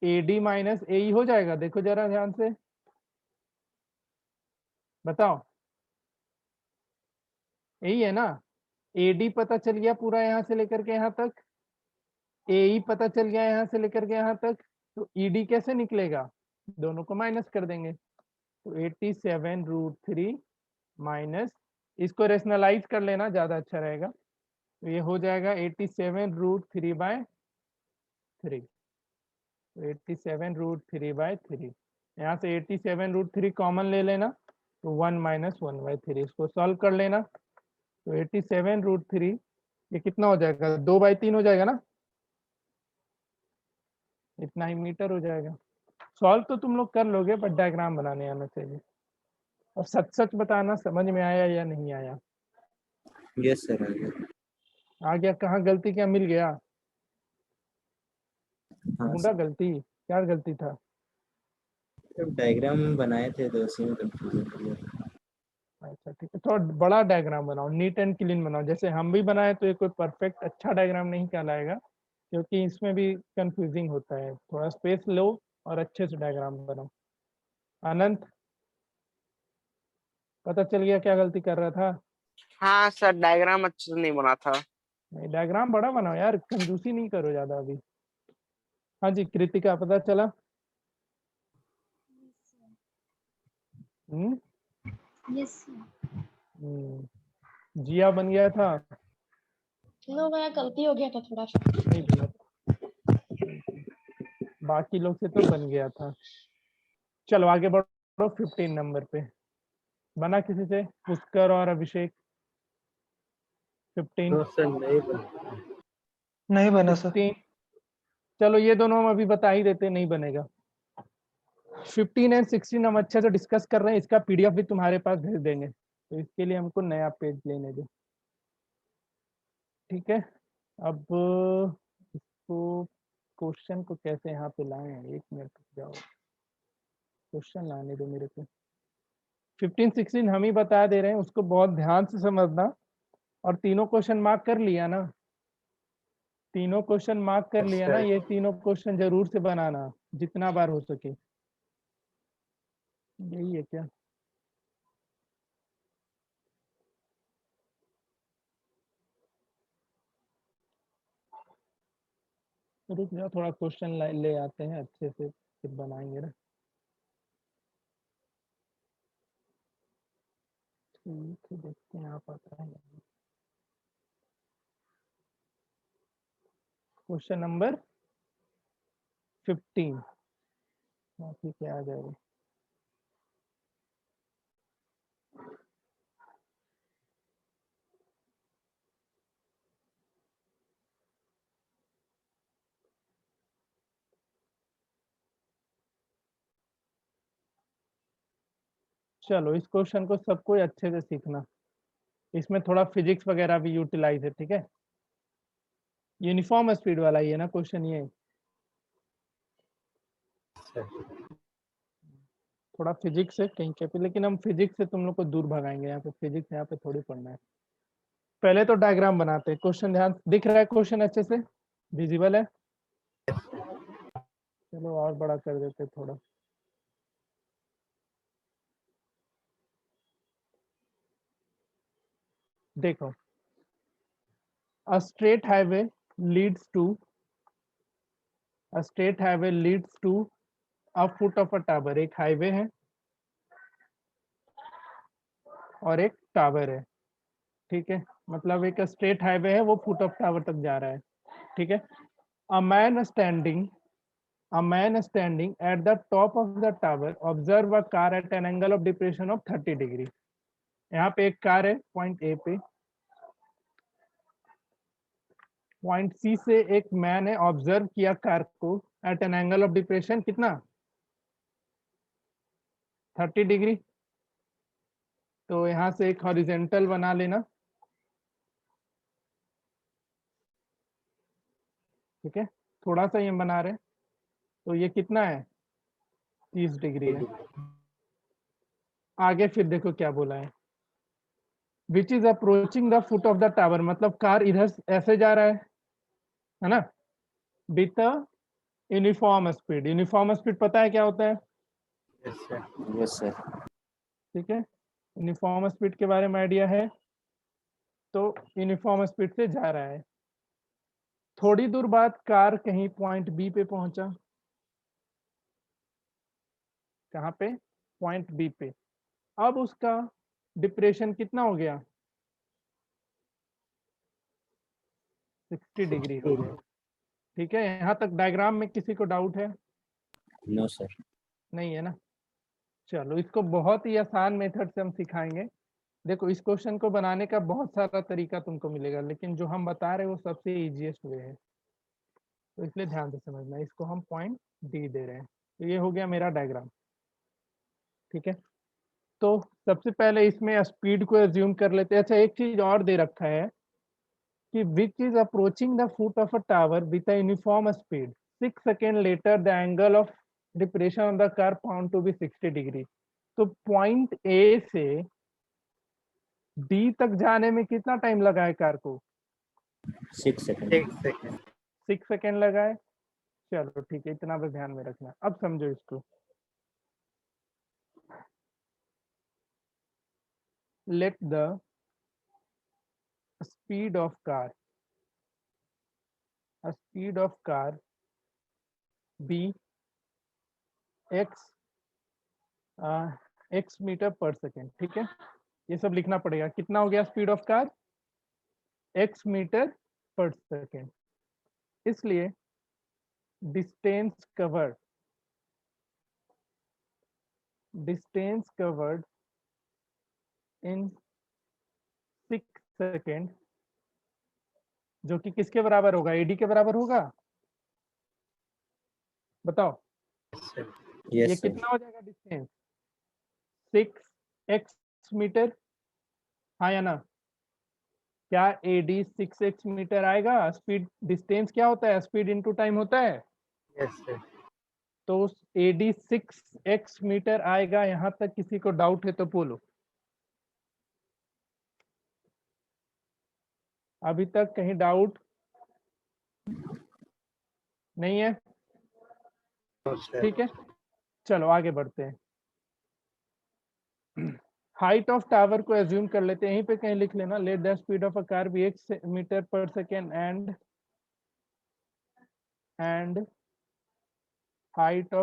ए डी माइनस ए ई हो जाएगा। देखो जरा ध्यान से बताओ, यही है ना? ए डी पता चल गया पूरा यहाँ से लेकर के यहाँ तक, ए ई पता चल गया यहाँ से लेकर के यहाँ तक, तो ई डी कैसे निकलेगा? दोनों को माइनस कर देंगे, तो 87√3 माइनस, इसको रेशनलाइज कर लेना ज़्यादा अच्छा रहेगा, तो ये हो जाएगा 87√3/3। तो 87√3/3, यहाँ से 87√3 कॉमन ले लेना, तो 1 - 1/3, इसको सॉल्व कर लेना, तो 87√3 ये कितना हो जाएगा? 2/3 हो जाएगा ना, इतना ही मीटर हो जाएगा। सॉल्व तो तुम लोग कर लोगे, बट डायग्राम बनाने आना चाहिए। और सच सच बताना समझ में आया या नहीं आया? यस सर, आ गया। आ गया? कहाँ गलती क्या मिल गया? हाँ ढूंढा सर, गलती, क्या गलती था? डायग्राम बनाए थे तो उसी में कंफ्यूजन हो गया। अच्छा ठीक है, थोड़ा बड़ा डायग्राम बनाओ, नीट एंड क्लीन बनाओ। जैसे हम भी बनाए तो ये कोई परफेक्ट अच्छा डायग्राम नहीं कहलाएगा, क्योंकि इसमें भी कंफ्यूजिंग होता है। थोड़ा स्पेस लो और अच्छे से डायग्राम बनाओ। अनंत, पता चल गया क्या गलती कर रहा था? हाँ सर, डायग्राम अच्छे से नहीं बना था। नहीं, डायग्राम बड़ा बनाओ यार, कंजूसी नहीं करो ज्यादा अभी। हाँ जी कृतिका, पता चला? हम्म यस सर। जिया बन गया था? नो मेरा गलती हो गया था थोड़ा सा। नहीं बना था। बाकी लोग से तो बन गया था। चलो आगे बढ़ो, 15 नंबर पे बना किसी से? पुष्कर और अभिषेक। 15 नो सर, नहीं बना। नहीं बना सर। 15, चलो ये दोनों हम अभी बता ही देते, नहीं बनेगा। 15 एंड 16 हम अच्छे से डिस्कस कर रहे हैं, इसका पीडीएफ भी तुम्हारे पास भेज देंगे, तो इसके लिए हमको नया पेज लेने दो। ठीक है, अब इसको क्वेश्चन को कैसे यहाँ पे लाएं? एक मिनट रुक जाओ, क्वेश्चन लाने दो मेरे को। 15 16 हम ही बता दे रहे हैं, उसको बहुत ध्यान से समझना। और तीनों क्वेश्चन मार्क कर लिया ना? तीनों क्वेश्चन मार्क कर लिया ना? ये तीनों क्वेश्चन जरूर से बनाना जितना बार हो सके। यही है क्या? रुक जाओ, थोड़ा क्वेश्चन ले आते हैं अच्छे से, फिर बनाएंगे ना। ठीक है, देखते हैं आप आता है। क्वेश्चन नंबर 15, हाँ ठीक है, आ जाएगा। चलो इस क्वेश्चन को सबको अच्छे से सीखना, इसमें थोड़ा फिजिक्स वगैरह भी यूटिलाइज है। ठीक है, यूनिफॉर्म स्पीड वाला ही है ना क्वेश्चन ये? थोड़ा फिजिक्स है कहीं के पे, लेकिन हम फिजिक्स से तुम लोग को दूर भगाएंगे। यहाँ पे फिजिक्स यहाँ पे थोड़ी पढ़ना है। पहले तो डायग्राम बनाते हैं। क्वेश्चन ध्यान दिख रहा है? क्वेश्चन अच्छे से विजिबल है? चलो और बड़ा कर देते हैं थोड़ा। देखो, a straight highway leads to a foot of a tower। एक हाईवे है और एक टावर है, ठीक है। मतलब एक स्ट्रेट हाईवे है, वो फुट ऑफ टावर तक जा रहा है, ठीक है। a man standing at the top of the tower observe a car at an angle of depression of 30 degree. यहाँ पे एक कार है पॉइंट ए पे, पॉइंट सी से एक मैन है, ऑब्जर्व किया कार को at an angle of depression कितना, 30 डिग्री। तो यहाँ से एक हॉरिजेंटल बना लेना, ठीक है। थोड़ा सा ये बना रहे, तो ये कितना है, 30 डिग्री है। आगे फिर देखो क्या बोला है, विच is approaching the foot of the tower. मतलब कार इधर ऐसे जा रहा है ना, with uniform speed. Uniform speed पता है क्या होता है? Yes sir. Yes sir. ठीक है, यूनिफॉर्म स्पीड के बारे में आइडिया है? तो यूनिफॉर्म स्पीड से जा रहा है। थोड़ी दूर बाद कार कहीं पॉइंट बी पे पहुंचा। कहाँ पे? पॉइंट बी पे। अब उसका डिप्रेशन कितना हो गया, 60 डिग्री हो गया, ठीक है। यहाँ तक डायग्राम में किसी को डाउट है? No sir. नहीं है ना। चलो, इसको बहुत ही आसान मेथड से हम सिखाएंगे। देखो, इस क्वेश्चन को बनाने का बहुत सारा तरीका तुमको मिलेगा, लेकिन जो हम बता रहे हैं वो सबसे इजीएस्ट वे है, तो इसलिए ध्यान से समझना। इसको हम पॉइंट डी दे रहे हैं। तो ये हो गया मेरा डायग्राम, ठीक है। तो सबसे पहले इसमें स्पीड को एज्यूम कर लेते हैं। अच्छा, एक चीज और दे रखा है कि which is approaching the foot of a tower with a uniform speed 6 second later the angle of depression of the car found to be 60 degree. तो पॉइंट ए से डी तक जाने में कितना टाइम लगा है कार को? 6 सेकंड। 6 सेकंड। 6 सेकेंड लगा है। चलो ठीक है, इतना भी ध्यान में रखना। अब समझो इसको, let the speed of car be x metre per second, ठीक है। ये सब लिखना पड़ेगा। कितना हो गया speed of car? x metre per second. इसलिए डिस्टेंस कवर्ड इन 6 सेकेंड, जो कि किसके बराबर होगा? एडी के बराबर होगा। बताओ, ये यस सर। कितना हो जाएगा डिस्टेंस? 6x मीटर, हाँ या ना? क्या एडी 6x मीटर आएगा? स्पीड, डिस्टेंस क्या होता है? स्पीड इनटू टाइम होता है। Yes sir. तो एडी 6x मीटर आएगा। यहां तक किसी को डाउट है तो बोलो। अभी तक कहीं डाउट नहीं है? No sir. ठीक है, चलो आगे बढ़ते हैं। हाइट ऑफ टावर को एज्यूम कर लेते हैं, यहीं पे कहीं लिख लेना। Let the speed of a car be 8 metre per second and height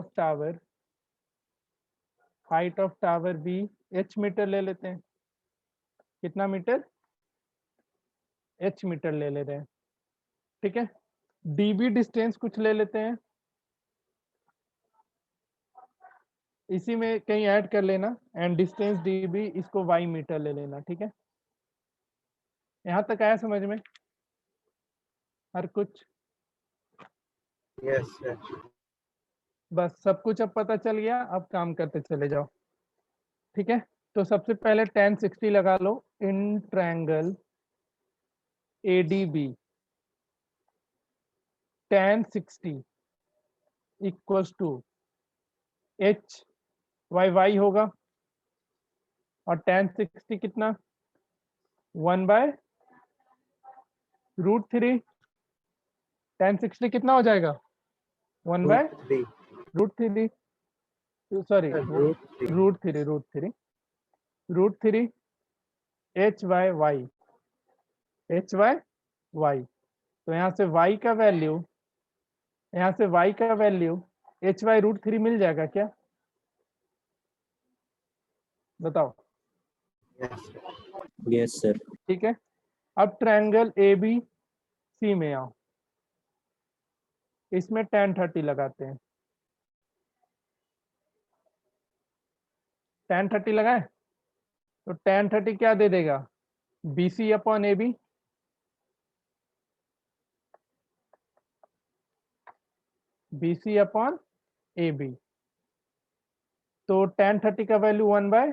of tower भी h मीटर ले लेते हैं। कितना मीटर? h मीटर ले रहे हैं, ठीक है। db डिस्टेंस कुछ ले लेते हैं, इसी में कहीं ऐड कर लेना। एंड डिस्टेंस db, इसको y मीटर ले लेना, ठीक है। यहां तक आया समझ में हर कुछ? Yes sir. बस सब कुछ अब पता चल गया। अब काम करते चले जाओ, ठीक है। तो सबसे पहले tan 60 लगा लो in triangle ADB। tan 60 equals to h y होगा, और tan 60 कितना? 1/2 √3 tan 60 कितना हो जाएगा 1 bye √3 √3 sorry √3 √3 h by y h by y. तो यहाँ से y का वैल्यू h बाय √3 मिल जाएगा क्या, बताओ। Yes sir. ठीक है, अब ट्रायंगल ए बी सी में आओ, इसमें tan 30 लगाते हैं। tan 30 लगाए तो tan 30 क्या दे देगा, BC upon AB, BC upon AB। तो tan 30 का वैल्यू 1 बाय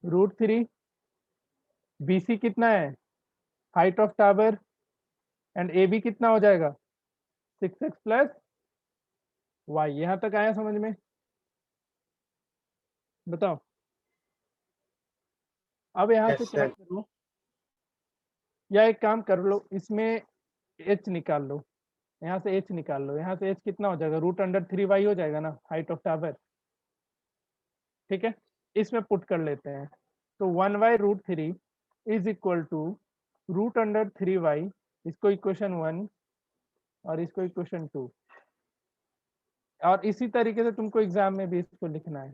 √3, BC कितना है height of tower, and AB कितना हो जाएगा 6x प्लस y। यहां तक आया समझ में, बताओ। अब यहाँ से यस क्या सर। करो, या एक काम कर लो, इसमें h निकाल लो, यहाँ से h निकाल लो, यहाँ से h कितना हो जाएगा √3y हो जाएगा ना, हाइट ऑफ टावर। ठीक है, इसमें पुट कर लेते हैं। तो 1 bye √3 is equal to √3y, इसको इक्वेशन 1 और इसको इक्वेशन 2। और इसी तरीके से तुमको एग्जाम में भी इसको लिखना है।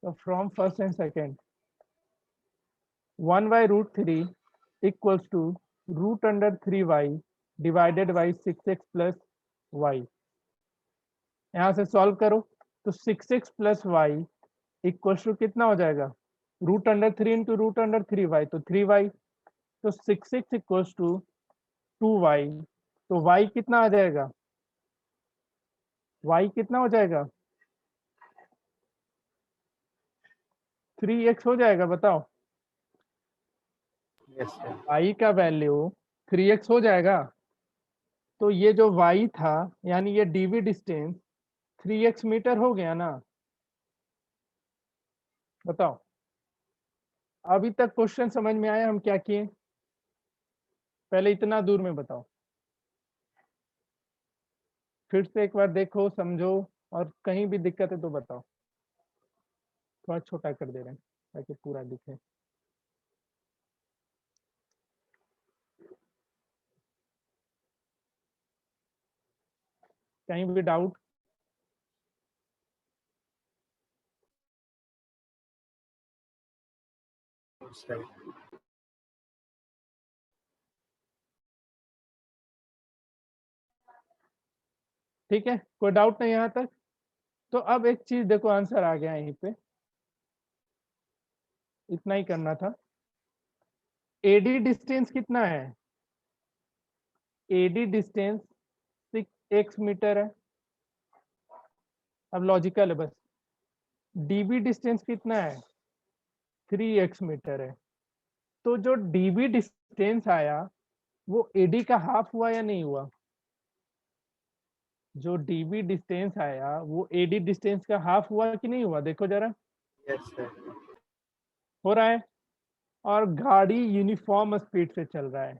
तो from first and second 1 bye √3 equals to √3y divided by 6x plus y। यहाँ से सॉल्व करो तो 6x plus y equals to कितना हो जाएगा √3 इंटू √3y, तो 3y। तो 6x इक्वल्स टू 2y, तो y कितना आ जाएगा, y कितना हो जाएगा 3x हो जाएगा, बताओ। Yes sir. y का वैल्यू 3x हो जाएगा। तो ये जो y था यानी ये dv डिस्टेंस 3x मीटर हो गया ना, बताओ। अभी तक क्वेश्चन समझ में आया हम क्या किए, पहले इतना दूर में बताओ, फिर से एक बार देखो समझो, और कहीं भी दिक्कत है तो बताओ। थोड़ा छोटा कर दे रहे हैं ताकि पूरा दिखे। कहीं भी डाउट, सर ठीक है, कोई डाउट नहीं यहाँ तक। तो अब एक चीज देखो, आंसर आ गया यहीं पे, इतना ही करना था। एडी डिस्टेंस कितना है, एडी डिस्टेंस 6x मीटर है। अब लॉजिकल है बस। डीबी डिस्टेंस कितना है 3x मीटर है। तो जो डीबी डिस्टेंस आया वो एडी का हाफ हुआ या नहीं हुआ, जो डीबी डिस्टेंस आया वो एडी डिस्टेंस का हाफ हुआ कि नहीं हुआ, देखो जरा। Yes sir. हो रहा है। और गाड़ी यूनिफॉर्म स्पीड से चल रहा है,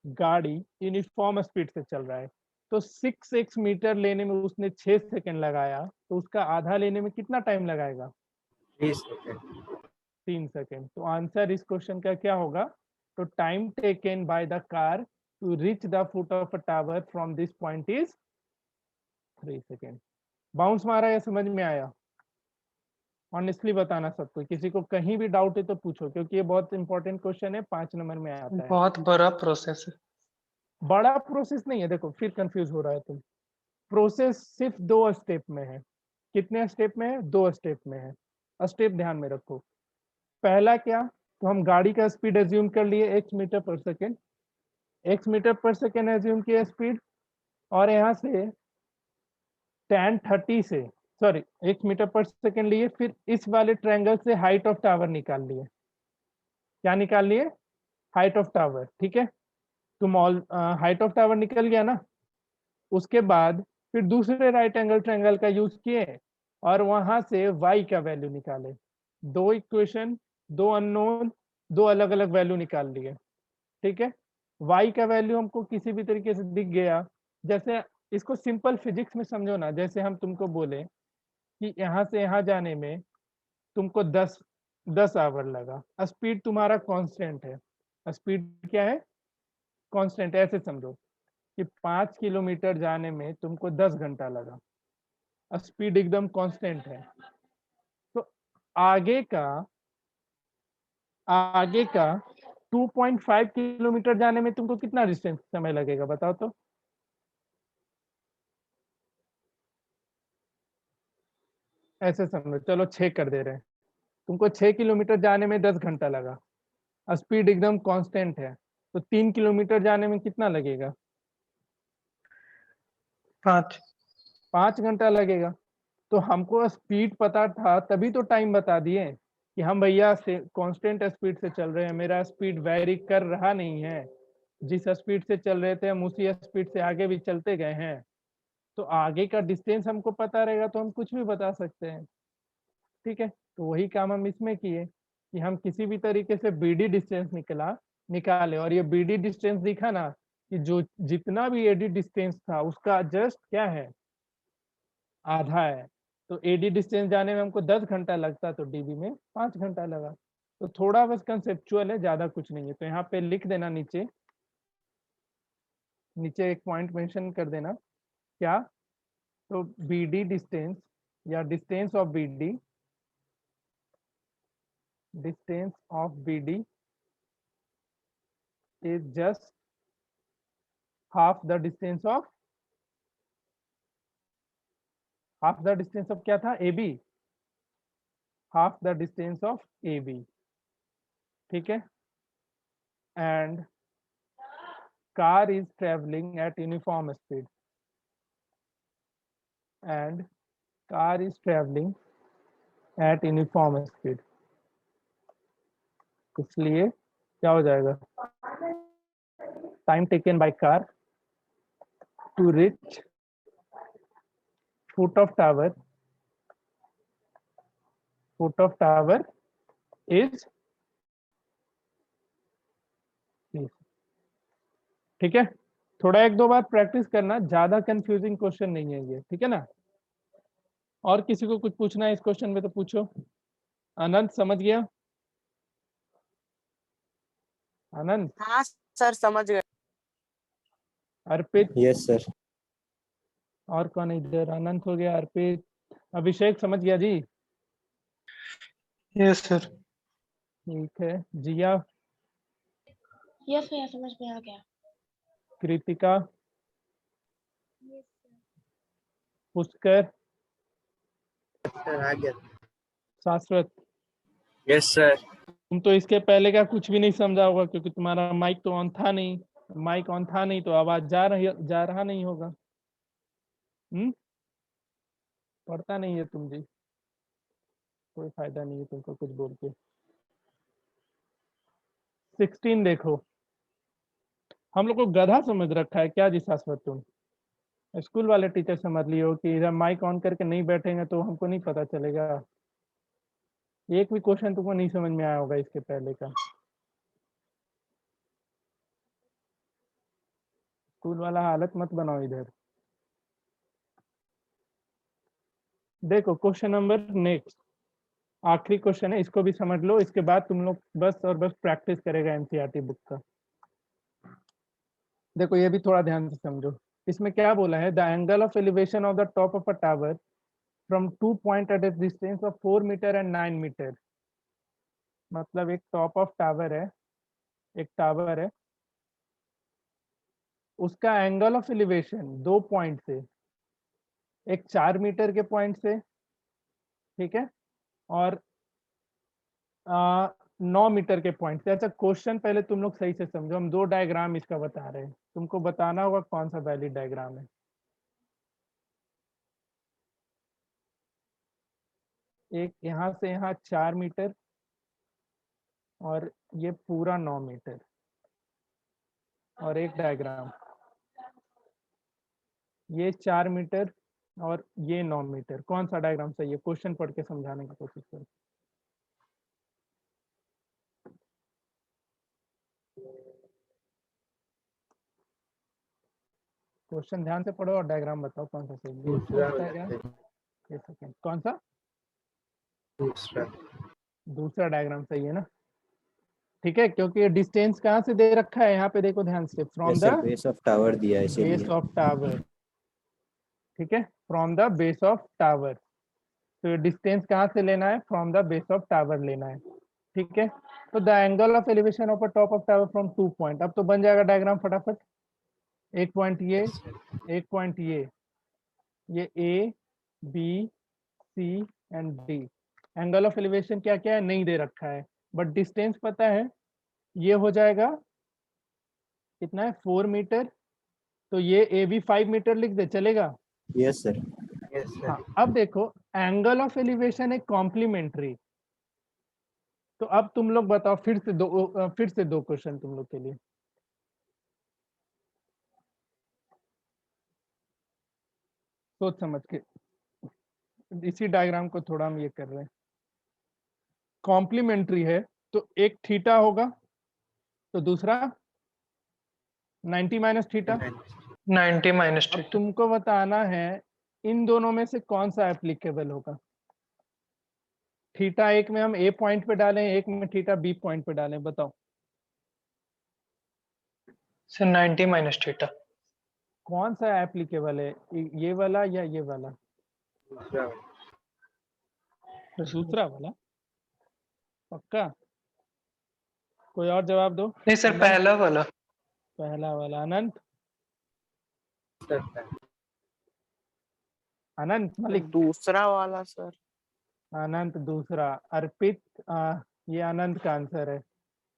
गाड़ी यूनिफॉर्म स्पीड से चल रहा है। तो 6x मीटर लेने में उसने 6 सेकंड लगाया, तो उसका आधा लेने में कितना टाइम लगाएगा 30 सेकेंड। 3 सेकंड। तो आंसर इस क्वेश्चन का क्या होगा, तो time taken by the car to reach the foot of a tower from this point is 3 second. Bounce मारा या समझ में आया, ऑनेस्टली बताना सबको, किसी को कहीं भी डाउट है तो पूछो, क्योंकि ये बहुत इंपॉर्टेंट क्वेश्चन है, 5 नंबर में आता है। बहुत बड़ा प्रोसेस है। बड़ा प्रोसेस नहीं है, देखो फिर कंफ्यूज हो रहा है तुम। प्रोसेस सिर्फ 2 स्टेप में है। कितने स्टेप में है, 2 स्टेप में है। स्टेप ध्यान में रखो। पहला क्या, तो हम गाड़ी का स्पीड एज्यूम कर लिए x metre per second, x metre per second assume किया स्पीड, और यहाँ से tan 30 से sorry x metre per second लिए, फिर इस वाले ट्रायंगल से हाइट ऑफ टावर निकाल लिए। क्या निकाल लिए, हाइट ऑफ टावर। ठीक है, तुम ऑल हाइट ऑफ टावर निकल गया ना, उसके बाद फिर दूसरे राइट एंगल ट्रायंगल का यूज किए और वहां से y का वैल्यू निकाले। 2 इक्वेशन, 2 अननोन, 2 अलग अलग वैल्यू निकाल लिए। ठीक है, y का वैल्यू हमको किसी भी तरीके से दिख गया, जैसे इसको सिंपल फिजिक्स में समझो ना, जैसे हम तुमको बोले कि यहाँ से यहाँ जाने में तुमको 10 आवर लगा, स्पीड तुम्हारा कांस्टेंट है, स्पीड क्या है, कांस्टेंट, ऐसे समझो कि 5 किलोमीटर जाने में तुमको 10 घंटा लगा, स्पीड एकदम कांस्टेंट है। तो आगे का 2.5 किलोमीटर जाने में तुमको कितना डिस्टेंस समय लगेगा बताओ तो। ऐसे समझो, चलो 6 कर दे रहे हैं, तुमको 6 किलोमीटर जाने में 10 घंटा लगा, स्पीड एकदम कांस्टेंट है, तो 3 किलोमीटर जाने में कितना लगेगा, 5। 5 घंटा लगेगा। तो हमको स्पीड पता था तभी तो टाइम बता दिए कि हम भैया से कांस्टेंट स्पीड से चल रहे हैं, मेरा स्पीड वेरी कर रहा नहीं है, जिस स्पीड से चल रहे थे हम उसी स्पीड से आगे भी चलते गए हैं। तो आगे का डिस्टेंस हमको पता रहेगा तो हम कुछ भी बता सकते हैं, ठीक है। तो वही काम हम इसमें किए कि हम किसी भी तरीके से बीडी डिस्टेंस निकाले, और ये बीडी डिस्टेंस दिखा ना कि जो जितना भी एडी डिस्टेंस था उसका जस्ट क्या है, आधा है। तो एडी डिस्टेंस जाने में हमको 10 घंटा लगता तो डीबी में 5 घंटा लगा। तो थोड़ा बस कंसेप्चुअल है, ज्यादा कुछ नहीं है। तो यहाँ पे लिख देना, नीचे नीचे एक पॉइंट मेंशन कर देना, क्या, तो बीडी डिस्टेंस या distance of BD, distance of BD is just half the distance of क्या था, AB, half the distance of AB, ठीक है। and car is traveling at uniform speed, and car is traveling at uniform speed, इसलिए क्या हो जाएगा, time taken by car to reach foot of tower is, ठीक है। थोड़ा एक दो बार प्रैक्टिस करना, ज्यादा कंफ्यूजिंग क्वेश्चन नहीं है ये, ठीक है ना। और किसी को कुछ पूछना है इस क्वेश्चन में तो पूछो। आनंद समझ गया, आनंद, हाँ सर समझ गए। अर्पित, यस सर। और कौन है इधर, अनंत हो गया, अर्पित, अभिषेक समझ गया जी, यस सर। ठीक है। जिया, यस भैया समझ में आ गया। कृतिका, पुष्कर, सर आ गया। शाश्वत, यस सर। तुम तो इसके पहले का कुछ भी नहीं समझा होगा क्योंकि तुम्हारा माइक तो ऑन था नहीं, माइक ऑन था नहीं तो आवाज जा रहा नहीं होगा। पढ़ता नहीं है तुम जी, कोई फायदा नहीं है तुमको कुछ बोल के। 16 देखो, हम लोग को गधा समझ रखा है क्या जी शाश्वत, तुम स्कूल वाले टीचर समझ लियो कि जब माइक ऑन करके नहीं बैठेंगे तो हमको नहीं पता चलेगा। एक भी क्वेश्चन तुमको नहीं समझ में आया होगा इसके पहले का। स्कूल वाला हालत मत बनाओ इधर। देखो क्वेश्चन नंबर नेक्स्ट, आखिरी क्वेश्चन है, इसको भी समझ लो, इसके बाद तुम लोग बस और बस प्रैक्टिस करेगा एनसीईआरटी बुक का। देखो ये भी थोड़ा ध्यान से समझो, इसमें क्या बोला है, the angle of elevation of the top of a tower from 2 point at a distance of 4 metre and 9 metre. मतलब एक टॉप ऑफ टावर है, एक टावर है, उसका एंगल ऑफ एलिवेशन 2 पॉइंट से, एक 4 मीटर के पॉइंट से, ठीक है, और 9 मीटर के पॉइंट से। अच्छा क्वेश्चन पहले तुम लोग सही से समझो, हम 2 डायग्राम इसका बता रहे हैं, तुमको बताना होगा कौन सा वैलिड डायग्राम है। एक यहाँ से यहाँ 4 मीटर और ये पूरा 9 मीटर, और एक डायग्राम ये 4 मीटर और ये 9 मीटर, कौन सा डायग्राम सही है, क्वेश्चन पढ़ के समझाने की कोशिश करो। क्वेश्चन ध्यान से पढ़ो और डायग्राम बताओ कौन सा सही है। दूसरा वाला डायग्राम सही। एक सेकंड, कौन सा? दूसरा दूसरा डायग्राम सही है ना? ठीक है, क्योंकि डिस्टेंस कहाँ से दे रखा है यहाँ पे देखो ध्यान से, from yes the sir, base of tower दिया है बेस इसीलिए। Of tower. ठीक है, from the base of tower. तो डिस्टेंस कहाँ से लेना है? From the base of tower लेना है। ठीक है, तो the angle of elevation of a top of tower from 2 point. अब तो बन जाएगा डायग्राम फटाफट। एक पॉइंट ये, एक पॉइंट ये A B C and D. Angle of elevation क्या क्या है नहीं दे रखा है, बट डिस्टेंस पता है। ये हो जाएगा कितना है? 4 मीटर। तो ये ए बी 5 मीटर लिख दे, चलेगा? Yes sir. Yes sir. हाँ, अब देखो एंगल ऑफ एलिवेशन है कॉम्प्लीमेंट्री। तो अब तुम लोग बताओ, फिर से दो क्वेश्चन तुम लोग के लिए। सोच समझ के, इसी डायग्राम को थोड़ा हम ये कर रहे हैं। कॉम्प्लीमेंट्री है तो एक थीटा होगा, तो दूसरा 90 माइनस थीटा। 90 माइनस अब थीटा। तुमको बताना है इन दोनों में से कौन सा एप्लीकेबल होगा। थीटा एक में हम ए पॉइंट पे डालें, एक में थीटा बी पॉइंट पे डालें, बताओ सर 90 माइनस थीटा। कौन सा एप्लीकेबल है, ये वाला या ये वाला? दूसरा वाला। दूसरा वाला पक्का? कोई और जवाब दो। नहीं सर, अनंत? पहला वाला। पहला वाला। अनंत? सर अनंत मलिक? दूसरा वाला सर। अनंत दूसरा। अर्पित, ये अनंत का आंसर है।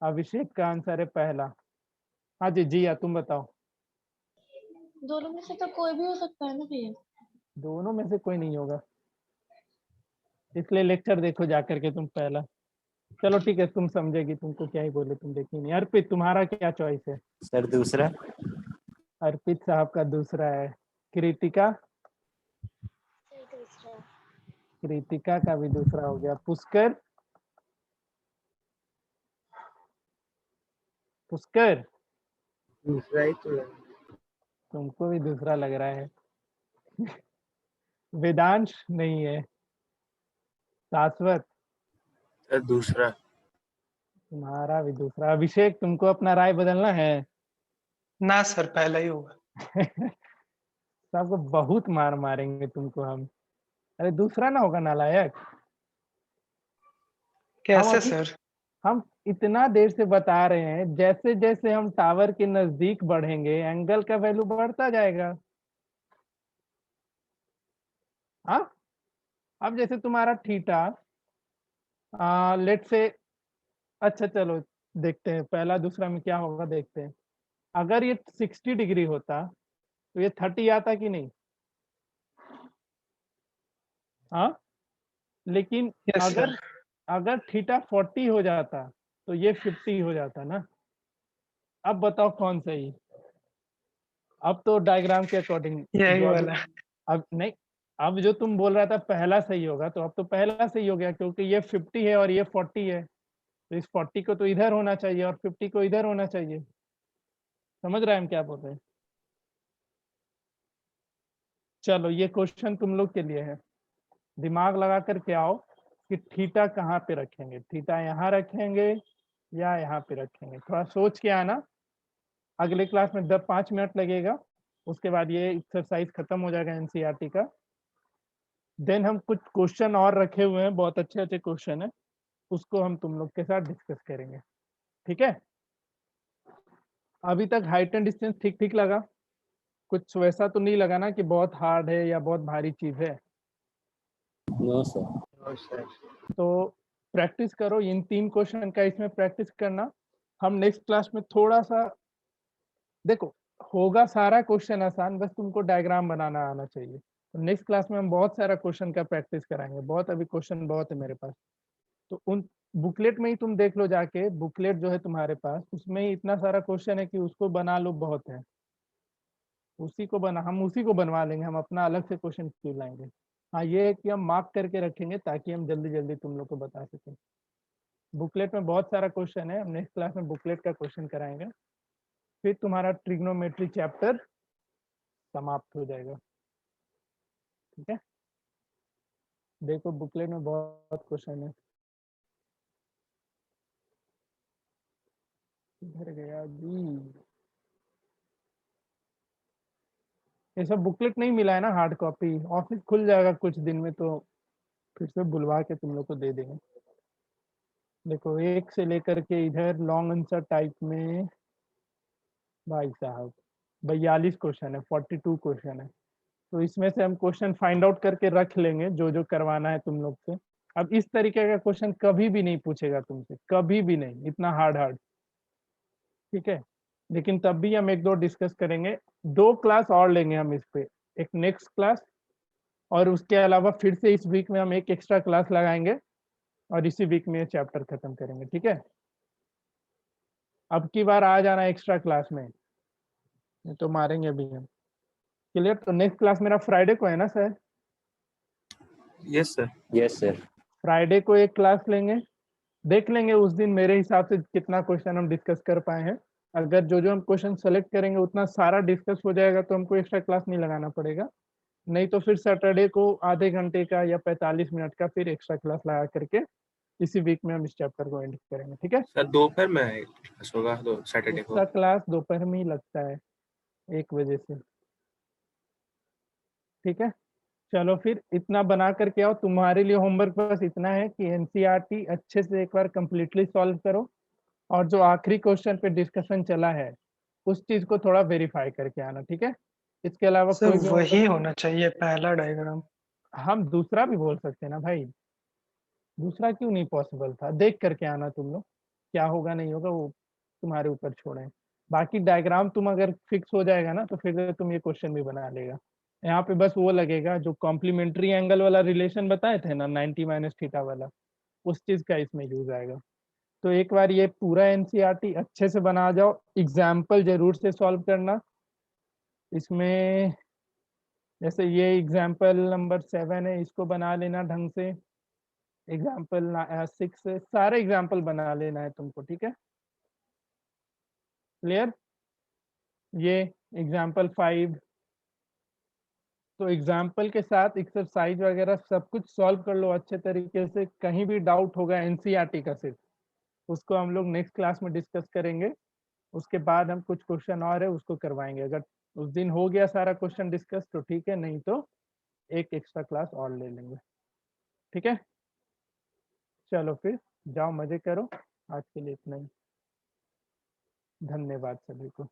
अभिषेक का आंसर है पहला। हाँ जी, जिया तुम बताओ। दोनों में से तो कोई भी हो सकता है ना भैया? दोनों में से कोई नहीं होगा, इसलिए लेक्चर देखो जाकर के तुम पहला। चलो ठीक है, तुम समझेगी, तुमको क्या ही बोले, तुम देखी नहीं। अर्पित तुम्हारा क्या चॉइस है? सर दूसरा। अर्पित साहब का दूसरा है। कृतिका? कृतिका का भी दूसरा हो गया। पुष्कर? पुष्कर दूसरा ही तो लगा। तुमको भी दूसरा लग रहा है। वेदांश नहीं है। शाश्वत? सर दूसरा। तुम्हारा भी दूसरा। अभिषेक तुमको अपना राय बदलना है? ना सर, पहला ही होगा। सबको बहुत मार मारेंगे तुमको हम। अरे दूसरा ना होगा नालायक। कैसे अभी सर? हम इतना देर से बता रहे हैं, जैसे जैसे हम टावर के नजदीक बढ़ेंगे एंगल का वैल्यू बढ़ता जाएगा। हाँ, अब जैसे तुम्हारा थीटा लेट से, अच्छा चलो देखते हैं पहला दूसरा में क्या होगा, देखते हैं। अगर ये 60 डिग्री होता तो ये 30 आता कि नहीं? हाँ, लेकिन यस अगर सर। अगर थीटा 40 हो जाता तो ये 50 हो जाता ना। अब बताओ कौन सही? अब तो डायग्राम के अकॉर्डिंग यही जो अभी, वाला। अब नहीं, अब जो तुम बोल रहा था पहला सही होगा, तो अब तो पहला सही हो गया, क्योंकि ये 50 है और ये 40 है। तो इस 40 को तो इधर होना चाहिए और 50 को इधर होना चाहिए। समझ रहे हैं हम क्या बोल रहे हैं? चलो ये क्वेश्चन तुम लोग के लिए है। दिमाग लगा कर के आओ कि थीटा कहाँ पे रखेंगे, थीटा यहाँ रखेंगे या यहाँ पे रखेंगे, थोड़ा सोच के आना। अगले क्लास में 5 मिनट लगेगा, उसके बाद ये एक्सरसाइज खत्म हो जाएगा एनसीईआरटी का। देन हम कुछ क्वेश्चन और रखे हुए हैं, बहुत अच्छे अच्छे क्वेश्चन है, उसको हम तुम लोग के साथ डिस्कस करेंगे। ठीक है, अभी तक हाइट एंड डिस्टेंस ठीक ठीक लगा? कुछ वैसा तो नहीं लगा ना कि बहुत हार्ड है या बहुत भारी चीज है? No sir. No sir. तो प्रैक्टिस करो इन 3 क्वेश्चन का, इसमें प्रैक्टिस करना। हम नेक्स्ट क्लास में थोड़ा सा, देखो होगा सारा क्वेश्चन आसान, बस तुमको डायग्राम बनाना आना चाहिए। तो नेक्स्ट क्लास में हम बहुत सारा क्वेश्चन का प्रैक्टिस कराएंगे, बहुत अभी क्वेश्चन बहुत है मेरे पास। तो उन बुकलेट में ही तुम देख लो जाके, बुकलेट जो है तुम्हारे पास उसमें ही इतना सारा क्वेश्चन है कि उसको बना लो, बहुत है। उसी को बना, हम उसी को बनवा लेंगे, हम अपना अलग से क्वेश्चन क्यों लाएंगे। हाँ, ये है कि हम मार्क करके रखेंगे ताकि हम जल्दी जल्दी तुम लोग को बता सकें। बुकलेट में बहुत सारा क्वेश्चन है, हम नेक्स्ट क्लास में बुकलेट का क्वेश्चन कराएंगे। फिर तुम्हारा ट्रिग्नोमेट्री चैप्टर समाप्त हो जाएगा। ठीक है, देखो बुकलेट में बहुत क्वेश्चन है। इधर गया जी, ये सब बुकलेट नहीं मिला है ना हार्ड कॉपी, ऑफिस खुल जाएगा कुछ दिन में तो फिर से बुलवा के तुम लोग को दे देंगे। देखो एक से लेकर के इधर लॉन्ग आंसर टाइप में भाई साहब 42 क्वेश्चन है, 42 क्वेश्चन है। तो इसमें से हम क्वेश्चन फाइंड आउट करके रख लेंगे जो जो करवाना है तुम लोग से। अब इस तरीके का क्वेश्चन कभी भी नहीं पूछेगा तुमसे, कभी भी नहीं, इतना हार्ड हार्ड। ठीक है, लेकिन तब भी हम एक दो डिस्कस करेंगे। 2 क्लास और लेंगे हम इस पे, एक नेक्स्ट क्लास और उसके अलावा फिर से इस वीक में हम एक एक्स्ट्रा क्लास लगाएंगे और इसी वीक में ये चैप्टर खत्म करेंगे। ठीक है, अब की बार आ जाना एक्स्ट्रा क्लास में, नहीं तो मारेंगे अभी हम। क्लियर? तो नेक्स्ट क्लास मेरा फ्राइडे को है ना sir? Yes sir. Yes sir. Friday को एक क्लास लेंगे, देख लेंगे उस दिन मेरे हिसाब से कितना क्वेश्चन हम डिस्कस कर पाए हैं। अगर जो जो हम क्वेश्चन सेलेक्ट करेंगे उतना सारा डिस्कस हो जाएगा तो हमको एक्स्ट्रा क्लास नहीं लगाना पड़ेगा, नहीं तो फिर सैटरडे को आधे घंटे का या 45 मिनट का फिर एक्स्ट्रा क्लास लगा करके इसी वीक में हम इस चैप्टर को एंड करेंगे। ठीक है, सर दोपहर में क्लास होगा तो सैटरडे को। उसका क्लास दोपहर में ही लगता है 1 बजे से। ठीक है, चलो फिर इतना बना करके आओ। तुम्हारे लिए होमवर्क बस इतना है कि एनसीईआरटी अच्छे से एक बार कंप्लीटली सॉल्व करो और जो आखिरी क्वेश्चन पे डिस्कशन चला है उस चीज को थोड़ा वेरीफाई करके आना। ठीक है, इसके अलावा सर कोई भी वही homework- होना चाहिए पहला डायग्राम। हम दूसरा भी बोल सकते हैं ना भाई, दूसरा क्यों नहीं पॉसिबल था? देख करके आना तुम लोग, क्या होगा नहीं होगा वो तुम्हारे ऊपर छोड़े। बाकी डायग्राम तुम अगर फिक्स हो जाएगा ना तो फिर तुम ये क्वेश्चन भी बना लेगा। यहाँ पे बस वो लगेगा जो कॉम्प्लीमेंट्री एंगल वाला रिलेशन बताए थे ना 90 माइनस थीटा वाला, उस चीज का इसमें यूज आएगा। तो एक बार ये पूरा एनसीईआरटी अच्छे से बना जाओ, एग्जाम्पल जरूर से सॉल्व करना। इसमें जैसे ये एग्जाम्पल नंबर 7 है, इसको बना लेना ढंग से। एग्जाम्पल 6 सारे एग्जाम्पल बना लेना है तुमको। ठीक है, क्लियर? ये एग्जाम्पल 5, तो एग्जाम्पल के साथ एक्सरसाइज वगैरह सब कुछ सॉल्व कर लो अच्छे तरीके से। कहीं भी डाउट होगा एनसीईआरटी का सिर्फ, उसको हम लोग नेक्स्ट क्लास में डिस्कस करेंगे। उसके बाद हम कुछ क्वेश्चन और है उसको करवाएंगे। अगर उस दिन हो गया सारा क्वेश्चन डिस्कस तो ठीक है, नहीं तो एक एक्स्ट्रा क्लास और ले लेंगे। ठीक है, चलो फिर जाओ मजे करो, आज के लिए इतना ही। धन्यवाद सभी को।